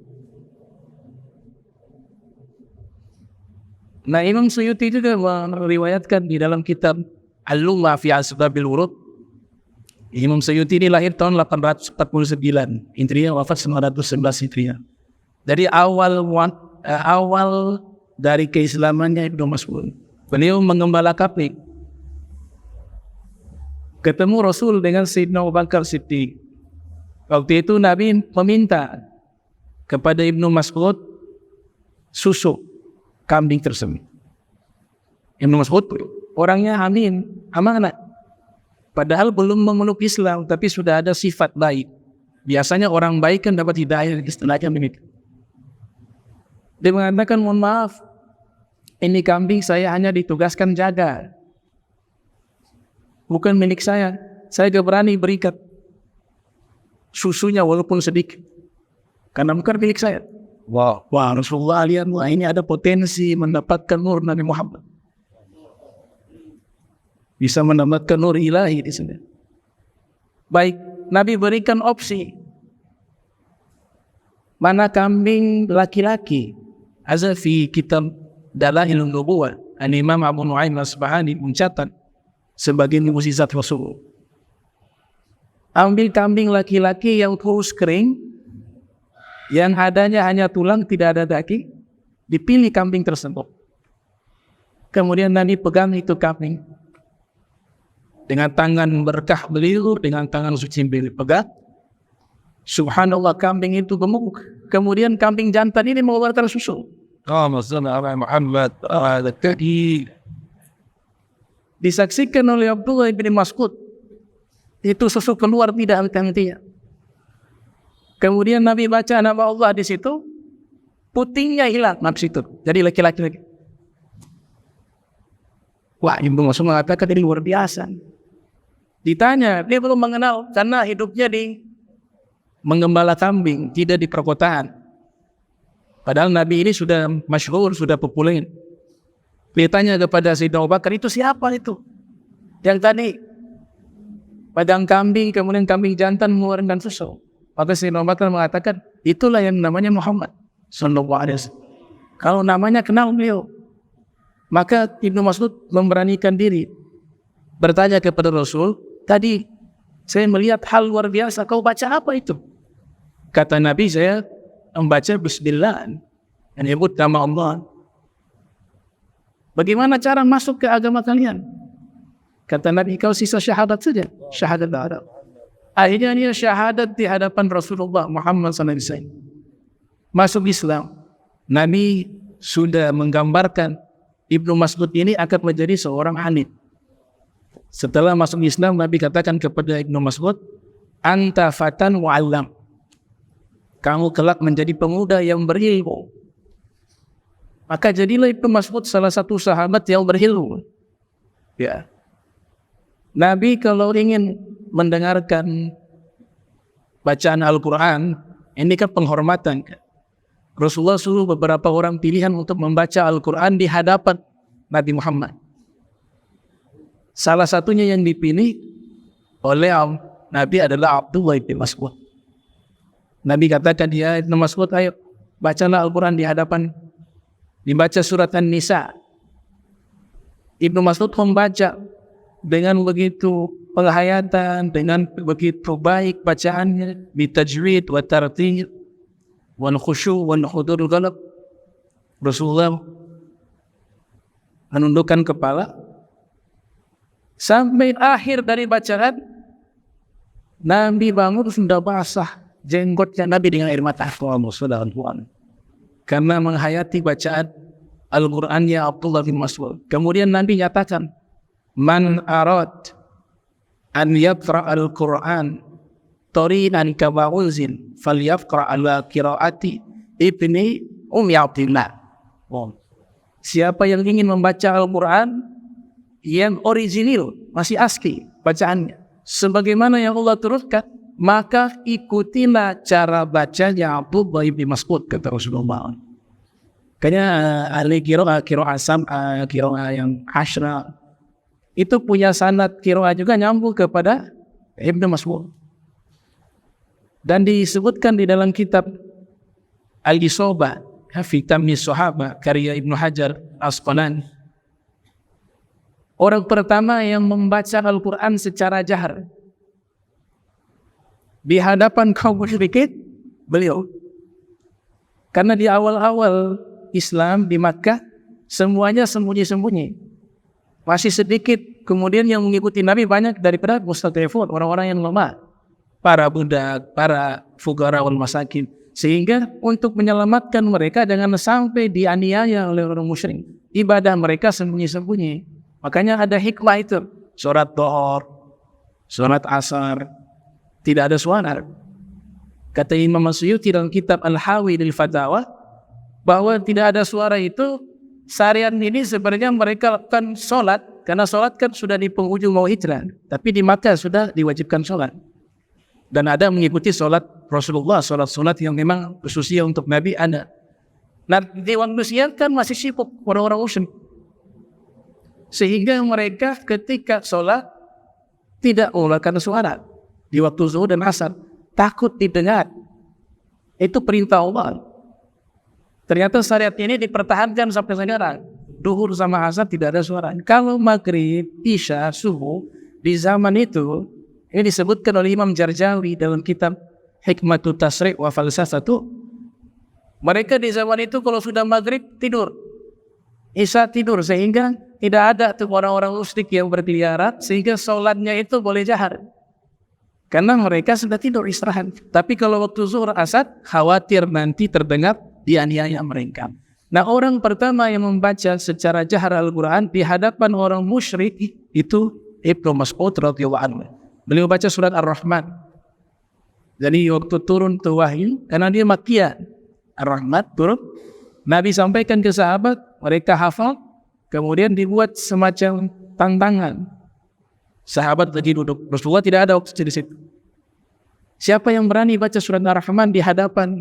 Nah, Imam Suyuti juga meriwayatkan di dalam kitab Al-Lumah fi Asbabil Wurud. Imam Suyuti ini lahir tahun 849, Hijriah, wafat 911 Hijriah. Dari awal dari keislamannya Ibnu Mas'ud, beliau mengembala kambing. Ketemu Rasul dengan Sayyidina Abu Bakar Siddiq. Waktu itu Nabi meminta kepada Ibnu Mas'ud susu kambing tersebut. Ibnu Mas'ud orangnya amanah. Padahal belum memeluk Islam, tapi sudah ada sifat baik. Biasanya orang baik kan dapat hidayah, istilahnya begitu. Dia mengatakan, mohon maaf, ini kambing saya hanya ditugaskan jaga, bukan milik saya. Saya gak berani berikan susunya walaupun sedikit, karena bukan milik saya. Wah, Rasulullah lihat, wah, ini ada potensi mendapatkan nur Nabi Muhammad, bisa mendapatkan nur ilahi di sini. Baik, Nabi berikan opsi, mana kambing laki-laki. Azza fi kitab Dalailun Nubuwah, Imam Abu Nu'aim Al-Asbahani mencatat sebagai mukjizat Rasul. Ambil kambing laki-laki yang kurus kering, yang adanya hanya tulang, tidak ada daging, dipilih kambing tersebut. Kemudian Nabi pegang itu kambing dengan tangan berkah beliau, dengan tangan suci beliau pegang. Subhanallah, kambing itu gemuk. Kemudian kambing jantan ini mengeluarkan susu. Allahumma salli ala Muhammad wa ala ali. Disaksikan oleh Abdullah bin Mas'ud. Itu susu keluar tidak henti-hentinya. Kemudian Nabi baca nama Allah di situ, putingnya hilang nafsu itu. Jadi laki-laki lagi. Wah, Ibnu Mas'ud mengatakan ini luar biasa. Ditanya, dia belum mengenal karena hidupnya di menggembala kambing, tidak di perkotaan. Padahal Nabi ini sudah masyhur, sudah populer. Dia tanya kepada Sayyidina Abu Bakar, itu siapa itu? Yang tadi padang kambing, kemudian kambing jantan mengeluarkan susu. Maka Sayyidina Abu Bakar mengatakan, itulah yang namanya Muhammad sallallahu alaihi wasallam. Kalau namanya kenal beliau. Maka Ibnu Mas'ud memberanikan diri bertanya kepada Rasul, tadi saya melihat hal luar biasa, kau baca apa itu? Kata Nabi, saya membaca Bismillah, yang menyebut nama Allah. Bagaimana cara masuk ke agama kalian? Kata Nabi, kau sisa syahadat saja, syahadat Arab. Akhirnya dia syahadat di hadapan Rasulullah Muhammad SAW. Masuk Islam. Nabi sudah menggambarkan Ibnu Mas'ud ini akan menjadi seorang hanif. Setelah masuk Islam, Nabi katakan kepada Ibnu Mas'ud, anta fatan wa'alam. Kamu kelak menjadi pemuda yang berilmu. Maka jadilah Ibnu Mas'ud salah satu sahabat yang berilmu. Ya. Nabi kalau ingin mendengarkan bacaan Al-Quran, ini kan penghormatan. Rasulullah suruh beberapa orang pilihan untuk membaca Al-Quran di hadapan Nabi Muhammad. Salah satunya yang dipilih oleh Nabi adalah Abdullah bin Mas'ud. Nabi katakan dia, Ibnu Mas'ud, ayo bacalah Al-Quran di hadapan. Dibaca surat An-Nisa. Ibnu Mas'ud membaca dengan begitu penghayatan, dengan begitu baik bacaannya, bitajwid wa tartil wal khusyu' wal hudurul qalb. Rasulullah menundukkan kepala sampai akhir dari bacaan. Nabi bangun sudah basah jenggotnya Nabi dengan air mata. Karena menghayati bacaan Al-Qurannya Abdullah bin Mas'ud. Kemudian Nabi nyatakan, man arad an yaqra al-Quran tarinan kama unzil falyaqra ala qiraati ibni Abdillah. Siapa yang ingin membaca Al-Quran yang original, masih asli bacaannya, sebagaimana yang Allah turunkan, maka ikutilah cara bacanya Abdullah bin Mas'ud, kata Rasulullah. Kayaknya ahli qiraah sam'a, qiraah yang asyra, itu punya sanad qiraah juga nyambung kepada Ibnu Mas'ud. Dan disebutkan di dalam kitab Al-Isobah fi Tamyiz Shahaba karya Ibnu Hajar Asqalani, orang pertama yang membaca Al-Quran secara jahar di hadapan kaum musyrikin beliau. Karena di awal-awal Islam di Makkah semuanya sembunyi-sembunyi, masih sedikit. Kemudian yang mengikuti Nabi banyak daripada mustad'afun, orang-orang yang lemah, para budak, para fuqara wal masakin. Sehingga untuk menyelamatkan mereka jangan sampai dianiaya oleh orang musyrik, ibadah mereka sembunyi-sembunyi. Makanya ada hikmah itu. Surat Dhuhr, surat Asar, tidak ada suara. Kata Imam Suyuti dalam kitab Al-Hawi lil Fatawa, bahwa tidak ada suara itu, syariat ini sebenarnya mereka lakukan sholat, karena sholat kan sudah di penghujung mau hijrah, tapi di Makkah sudah diwajibkan sholat. Dan ada mengikuti sholat Rasulullah, sholat yang memang khususnya untuk Nabi ada. Nah di waktu siang kan masih sibuk orang-orang musyrik, sehingga mereka ketika sholat tidak mengeluarkan suara. Di waktu zuhur dan asar takut didengar. Itu perintah Allah. Ternyata syariat ini dipertahankan sampai sekarang. Duhur sama asar tidak ada suara. Kalau maghrib, isya, subuh di zaman itu, ini disebutkan oleh Imam Jarjawi dalam kitab Hikmatut Tasri' wa Falsafatu. Mereka di zaman itu kalau sudah maghrib tidur, isya tidur, sehingga tidak ada tuh orang-orang musyrik yang berkeliaran, sehingga sholatnya itu boleh jahar. Karena mereka sudah tidur istirahat. Tapi kalau waktu zuhur asar, khawatir nanti terdengar dianiaya mereka. Nah, orang pertama yang membaca secara jahar Al-Quran di hadapan orang musyrik itu Ibnu Mas'ud radhiyallahu anhu. Beliau baca surat Ar-Rahman. Jadi waktu turun ke wahyu, karena dia Makkiyah, Ar-Rahman turun, Nabi sampaikan ke sahabat, mereka hafal, kemudian dibuat semacam tantangan. Sahabat lagi duduk, Rasulullah tidak ada waktu di situ. Siapa yang berani baca surat Ar-Rahman di hadapan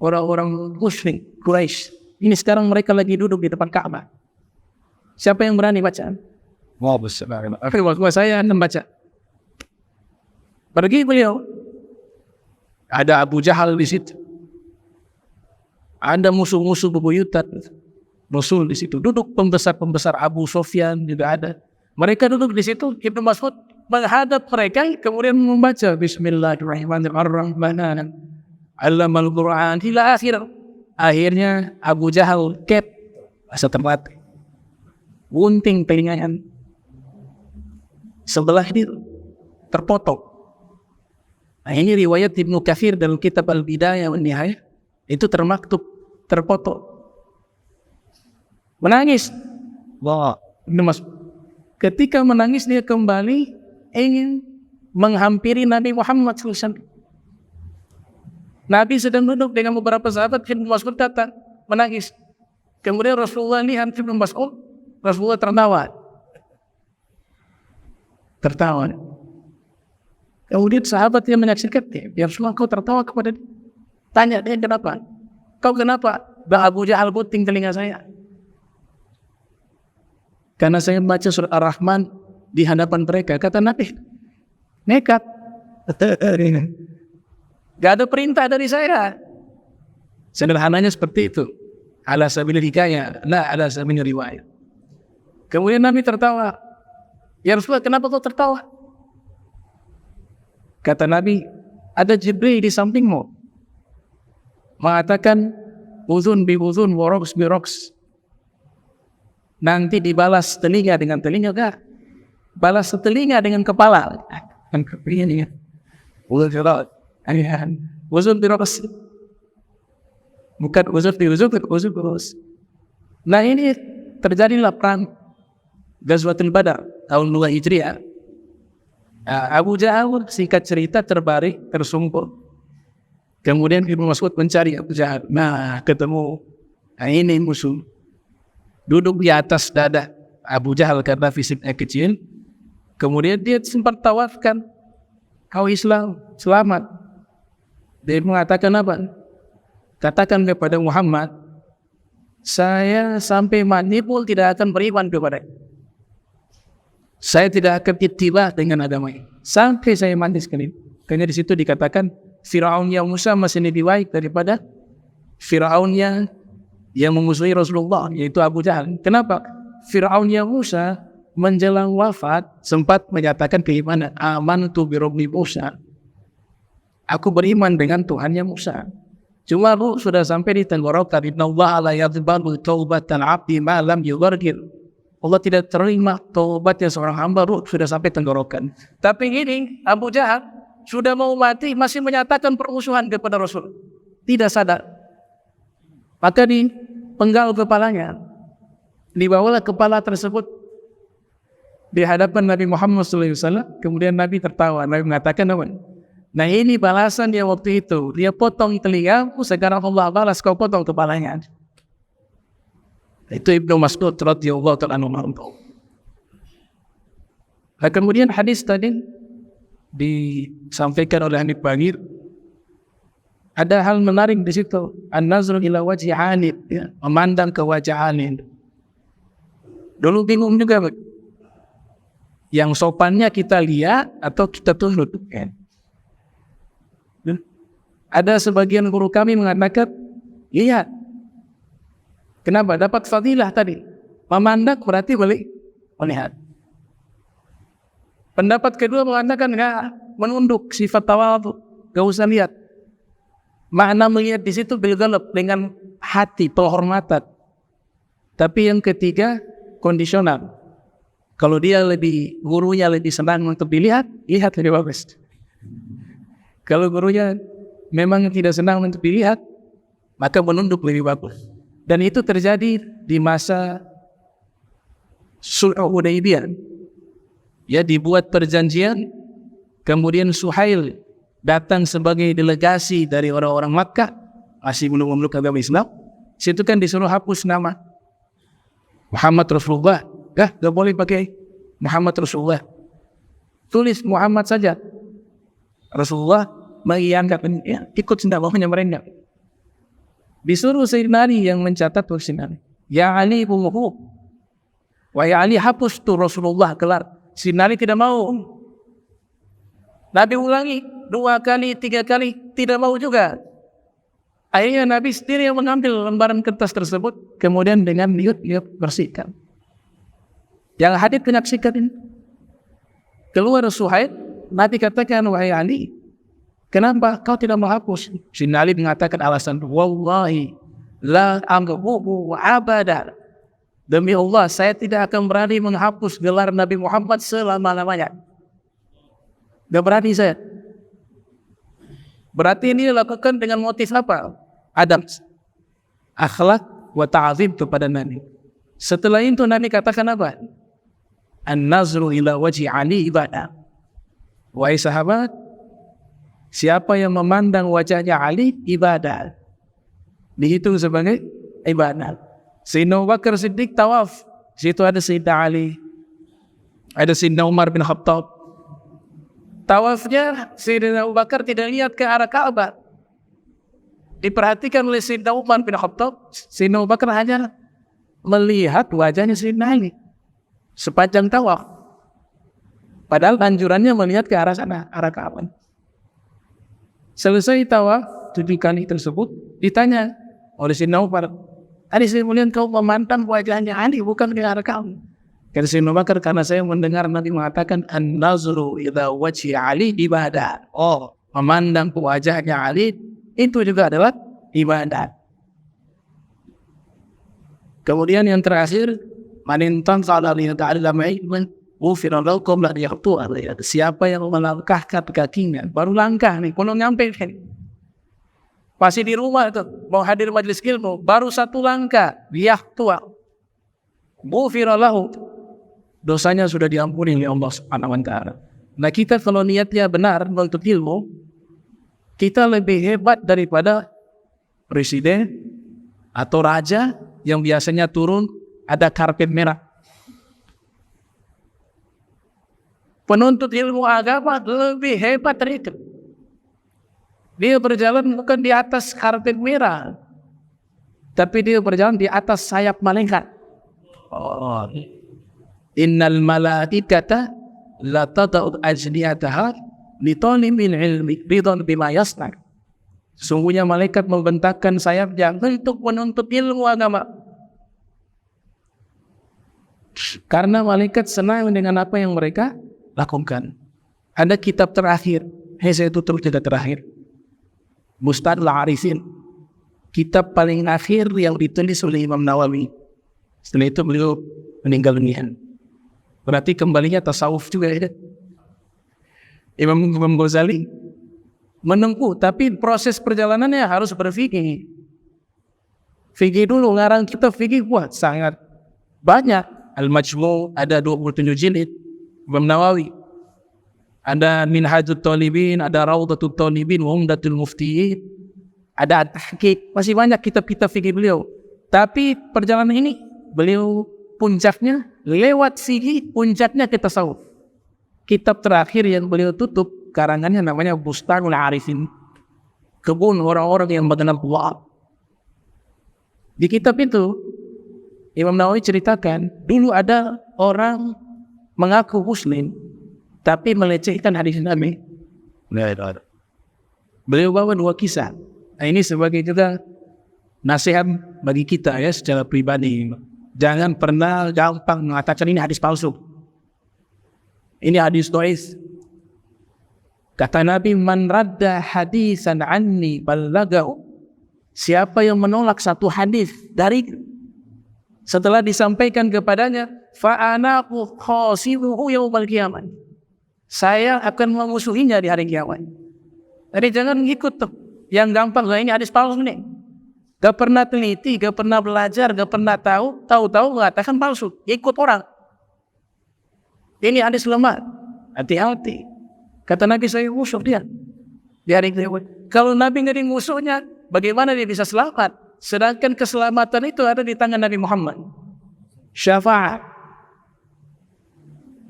orang-orang musyrik Quraisy? Ini sekarang mereka lagi duduk di depan Ka'bah. Siapa yang berani baca? Wah, besar. Saya akan baca. Pergi beliau. Ada Abu Jahal di situ. Ada musuh-musuh bebuyutan. Rasul di situ. Duduk pembesar-pembesar Abu Sufyan juga ada. Mereka duduk di situ. Ibnu Mas'ud menghadap mereka, kemudian membaca Bismillahirrahmanirrahim. Allamal Quran hingga akhir. Akhirnya Abu Jahal bahasa tempat gunting telinganya sebelah itu terpotong. Nah, ini riwayat Ibnu Katsir dalam kitab Al-Bidayah wan Nihayah itu termaktub terpotong. Menangis. Wah, Ibnu Mas'ud. Ketika menangis dia kembali ingin menghampiri Nabi Muhammad SAW. Nabi sedang duduk dengan beberapa sahabat, Ibnu Mas'ud datang menangis. Kemudian Rasulullah lihat Ibnu Mas'ud, Rasulullah tertawa. Kemudian sahabat yang menyaksikan dia, ya Rasulullah, kau tertawa kepada dia. Tanya dia kenapa? Kau kenapa? Bang Abu Jahal gunting telinga saya. Karena saya baca surat Ar-Rahman di hadapan mereka. Kata Nabi, nekat. Gak ada perintah dari saya. Sederhananya seperti itu. Ala sabilil hikayah, la ala sabilil riwayat. Kemudian Nabi tertawa. Ya Rasulullah, kenapa kau tertawa? Kata Nabi, ada Jibril di sampingmu mengatakan uzun bi uzun, waroks bi roks. Nanti dibalas telinga dengan telinga, gak? Balas telinga dengan kepala. Kan kepala. Uzun bi roks. Bukan uzun bi uzun, uzun bi roks. Nah, ini terjadilah perang Ghazwatul Badar tahun 2 Hijriah. Abu Jahal singkat cerita terbaring tersungkur. Kemudian Ibnu Mas'ud mencari Abu Jahal. Nah, ketemu. Nah, ini musuh. Duduk di atas dada Abu Jahal karena fisiknya kecil. Kemudian dia sempat tawarkan, kau Islam, selamat. Dia mengatakan apa? Katakan kepada Muhammad, saya sampai mati pun tidak akan beriman kepada. Saya tidak akan ittiba dengan agama ini sampai saya mati sekali. Karena di situ dikatakan Firaunnya Musa masih lebih baik daripada Firaunnya yang memusuhi Rasulullah, yaitu Abu Jahal. Kenapa? Firaunnya Musa menjelang wafat sempat menyatakan keimanan, amantu bi rabbi Musa. Aku beriman dengan Tuhannya Musa. Cuma ruh sudah sampai di tenggorokan. Innallaha la yaqbalu taubatal 'abdi ma lam yughargir. Allah tidak terima taubatnya seorang hamba, ruh sudah sampai tenggorokan. Tapi ini Abu Jahal sudah mau mati masih menyatakan permusuhan kepada Rasul. Tidak sadar. Maka dipenggal kepalanya. Dibawalah kepala tersebut di hadapan Nabi Muhammad SAW. Kemudian Nabi tertawa. Nabi mengatakan apa? Nah, ini balasan dia waktu itu. Dia potong telingamu, sekarang Allah balas kau potong kepalanya. Itu Ibnu Mas'ud radhiyallahu ta'ala anhu. Nah, kemudian hadis tadi disampaikan oleh Hanif Bagir. Ada hal menarik di situ. An-nazru ila wajhi Hanif, ya, memandang ke wajah Hanif. Dulu bingung juga, yang sopannya kita lihat atau kita tunduk, kan? Ada sebagian guru kami mengatakan, lihat. Kenapa? Dapat fadilah tadi. Memandang berarti boleh melihat. Pendapat kedua mengatakan, enggak, menunduk, sifat tawadhu, enggak usah lihat. Makna melihat di situ bilgalab, dengan hati, penghormatan. Tapi yang ketiga, kondisional. Kalau dia gurunya lebih senang untuk dilihat, lihat lebih bagus. Kalau gurunya memang tidak senang untuk dilihat, maka menunduk lebih bagus. Dan itu terjadi di masa Sulh Hudaybiyah. Ya, dibuat perjanjian, kemudian Suhail datang sebagai delegasi dari orang-orang Makkah, masih belum memeluk agama Islam. Situ kan disuruh hapus nama Muhammad Rasulullah. Gak boleh pakai Muhammad Rasulullah. Tulis Muhammad saja. Rasulullah mengiyakan, ya, ikut tidak maunya mereka. Disuruh Sayyidina Ali yang mencatat tulisan Ali. Ya Ali bumuhu. Wahai Ali, hapus tuh Rasulullah, kelar. Sayyidina Ali tidak mau. Nabi ulangi 2 kali, 3 kali, tidak mau juga. Akhirnya Nabi sendiri yang mengambil lembaran kertas tersebut, kemudian dengan niat dia bersihkan. Yang hadir menyaksikan ini. Keluar Suhail, Nabi katakan, wahai Ali, kenapa kau tidak menghapus? Sayyidina Ali mengatakan alasan, wallahi la amruhu wa abada. Demi Allah, saya tidak akan berani menghapus gelar Nabi Muhammad selama-lamanya. Gak berani saya. Berarti ini dilakukan dengan motif apa? Adab, akhlak, wa ta'zim kepada Nabi. Setelah itu Nabi katakan apa? An-nazru ila wajhi Ali ibadah. Wahai sahabat, siapa yang memandang wajahnya Ali, ibadah. Dihitung sebagai ibadah. Sayyidina Abu Bakar Siddiq tawaf. Situ ada Sayyidina Ali, ada Sayyidina Umar bin Khattab. Tawafnya Sayyidina Abu Bakar tidak lihat ke arah Ka'bah. Diperhatikan oleh Sayyidina Umar bin Khattab. Sayyidina Abu Bakar hanya melihat wajahnya Sayyidina Ali sepanjang tawaf. Padahal anjurannya melihat ke arah sana, arah Ka'bah. Selesai tawaf 7 kali tersebut, ditanya oleh Sayyidina Umar, tadi saya melihat kau memandang wajahnya Ali bukan ke arah kamu. Kata Sayyidina Bakar, karena saya mendengar Nabi mengatakan an-nazru ila wajhi Ali ibadah. Oh, memandang wajahnya Ali itu juga adalah ibadah. Kemudian yang terakhir, manintan qala li ta'allama ilman ghufira lakum la yaqtu alayhi. Siapa yang melangkahkan kakinya, baru langkah nih, belum nyampe kan. Masih di rumah itu, mau hadir majelis ilmu, baru 1 langkah, yaqtu. Ghufira lahu. Dosanya sudah diampuni oleh Allah Subhanahu wa taala. Nah, kita kalau niatnya benar untuk ilmu, kita lebih hebat daripada presiden atau raja yang biasanya turun ada karpet merah. Penuntut ilmu agama lebih hebat dari itu. Dia berjalan bukan di atas karpet merah, tapi dia berjalan di atas sayap malaikat. Oh. Innal malaikata la tada'u ajniyataha li talibil ilmi ridwan bima yasna. Sungguhnya malaikat membentangkan sayapnya untuk menuntut ilmu agama. Karena malaikat senang dengan apa yang mereka lakukan. Ada kitab terakhir, saya tutup kitab terakhir, Mustadul Arifin, kitab paling akhir yang ditulis oleh Imam Nawawi. Setelah itu beliau meninggal dunia. Berarti kembalinya tasawuf juga ya. Imam Ghazali menempuh, tapi proses perjalanannya harus berfikih. Fikih dulu, ngarang kitab fikih buat sangat banyak. Al-Majmu' ada 27 jilid, Imam Nawawi. Ada Minhajut Talibin, ada Rawdatul Talibin, Umdatul Muftiyin, ada At-Tahqiq, masih banyak kitab-kitab fikih beliau. Tapi perjalanan ini beliau puncaknya lewat fikih, puncaknya ke tasawuf. Kitab terakhir yang beliau tutup karangannya namanya Bustanul Arifin, kebun orang-orang yang mengenal Allah. Di kitab itu Imam Nawawi ceritakan, dulu ada orang mengaku muslim tapi melecehkan hadis Nabi. Beliau bawa 2 kisah. Nah, ini sebagai juga nasihat bagi kita ya secara pribadi. Jangan pernah gampang mengatakan ini hadis palsu, ini hadis dhaif. Kata Nabi, man radda hadisan anni ballagahu. Siapa yang menolak satu hadis dari setelah disampaikan kepadanya, fa ana khasibuhu yaumil qiyamah. Saya akan memusuhinya di hari kiamat. Jadi jangan ikut tuh yang gampang, ini hadis palsu nih. Gak pernah teliti, gak pernah belajar, gak pernah tahu mengatakan palsu, ikut orang. Ini hadis lemah, hati-hati. Kata Nabi, saya musuh dia. Kalau Nabi nggak ada musuhnya, bagaimana dia bisa selamat? Sedangkan keselamatan itu ada di tangan Nabi Muhammad. Syafaat.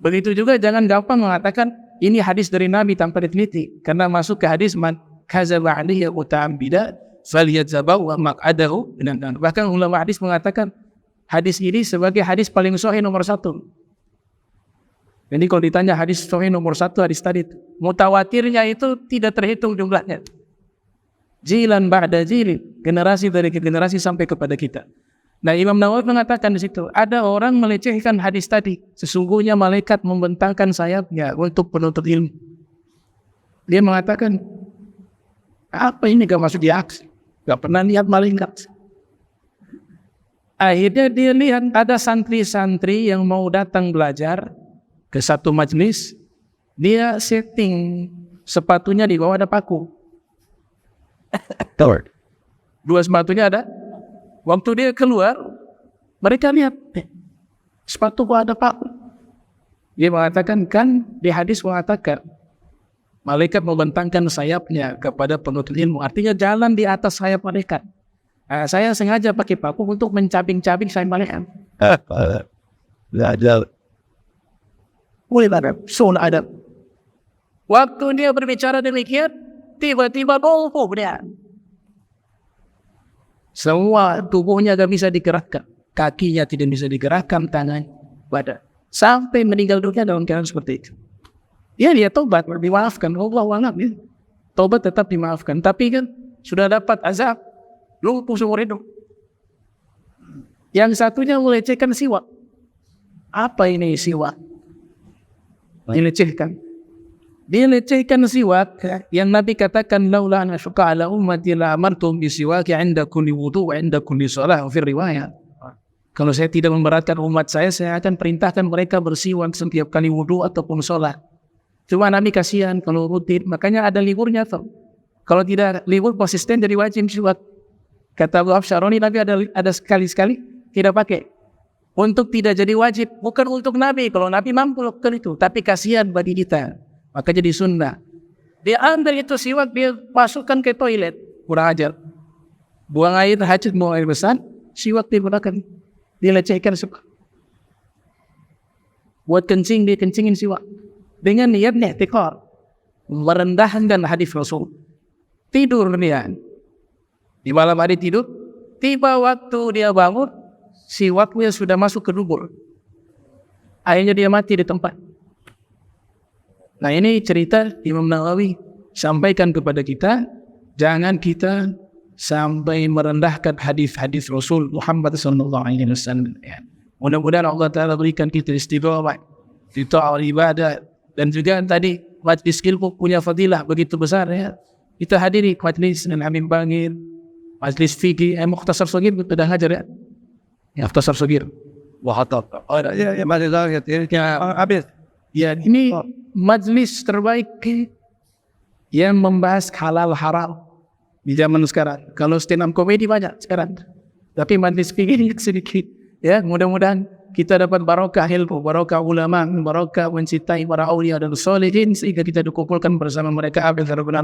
Begitu juga jangan gampang mengatakan ini hadis dari Nabi tanpa diteliti, karena masuk ke hadis man kadzaba alaihi muta'ammidan falyatazawwa maq'adahu minan nar. Bahkan ulama hadis mengatakan hadis ini sebagai hadis paling sahih nomor 1. Jadi kalau ditanya hadis sahih nomor 1 hadis tadi, mutawatirnya itu tidak terhitung jumlahnya. Jilan ba'da jilin, generasi dari generasi sampai kepada kita. Nah, Imam Nawawi mengatakan di situ, ada orang melecehkan hadis tadi. Sesungguhnya malaikat membentangkan sayapnya untuk penuntut ilmu. Dia mengatakan, apa ini gak masuk di akal? Gak pernah lihat malaikat. Akhirnya dia lihat ada santri-santri yang mau datang belajar ke satu majelis, dia setting sepatunya di bawah ada paku. Dua sepatunya ada. Waktu dia keluar, mereka lihat sepatu kok ada paku. Dia mengatakan, kan di hadis mengatakan malaikat membentangkan sayapnya kepada penuntut ilmu. Artinya jalan di atas sayap malaikat. Saya sengaja pakai paku untuk mencabing-cabing sayap malaikat. Boleh ada, soal ada. Waktu dia berbicara demikian, tiba-tiba lumpuh dia. Semua tubuhnya gak bisa digerakkan, kakinya tidak bisa digerakkan, tangan, badan, sampai meninggal dunia dalam keadaan seperti itu. Dia tobat, dimaafkan, Allah alam ya. Tobat tetap dimaafkan, tapi kan sudah dapat azab, lumpuh seumur hidup. Yang satunya melecehkan siwak. Apa ini siwak? Dilecehkan. Dia lecehkan siwak yang Nabi katakan laula an asyqa ala ummati la amartum bi siwaki 'inda kulli wudu' wa 'inda kulli shalah fi riwayat. Kalau saya tidak memberatkan umat saya akan perintahkan mereka bersiwak setiap kali wudu ataupun sholat. Cuma Nabi kasihan kalau rutin, makanya ada liburnya tuh. Kalau tidak libur konsisten jadi wajib siwak. Kata Abu Syaroni, Nabi ada sekali-sekali tidak pakai. Untuk tidak jadi wajib, bukan untuk Nabi. Kalau Nabi mampu lakukan itu, tapi kasihan bagi kita. Maka jadi sunnah. Dia ambil itu siwak, dia masukkan ke toilet. Kurang ajar. Buang air hajat, buang air besar, siwak digunakan. Dia lecehkan siwak. Buat kencing, dia kencingin siwak. Dengan niatnya tikar. Merendahkan hadis Rasul. Tidur dia. Di malam hari tidur. Tiba waktu dia bangun, siwaknya sudah masuk ke dubur. Akhirnya dia mati di tempat. Nah, ini cerita Imam Nawawi sampaikan kepada kita, jangan kita sampai merendahkan hadis-hadis Rasul Muhammad SAW. Mudah-mudahan Allah Ta'ala berikan kita istiqamah di ta'al ibadah, dan juga tadi majlis ilmu punya fadilah begitu besar ya. Kita hadiri majlis dan Habib Bangir, majlis fikih, Mukhtasar Shaghir kita dah ngajar ya. Mukhtasar Shaghir. Wah, ya, masih sangat ya, habis. Ya, ini majlis terbaik yang membahas halal haram di zaman sekarang. Kalau stand up comedy banyak sekarang, tapi majlis fikih sedikit. Ya, mudah-mudahan kita dapat barokah ilmu, barokah ulama, barokah mencintai para aulia dan sholihin sehingga kita dikumpulkan bersama mereka. Amin.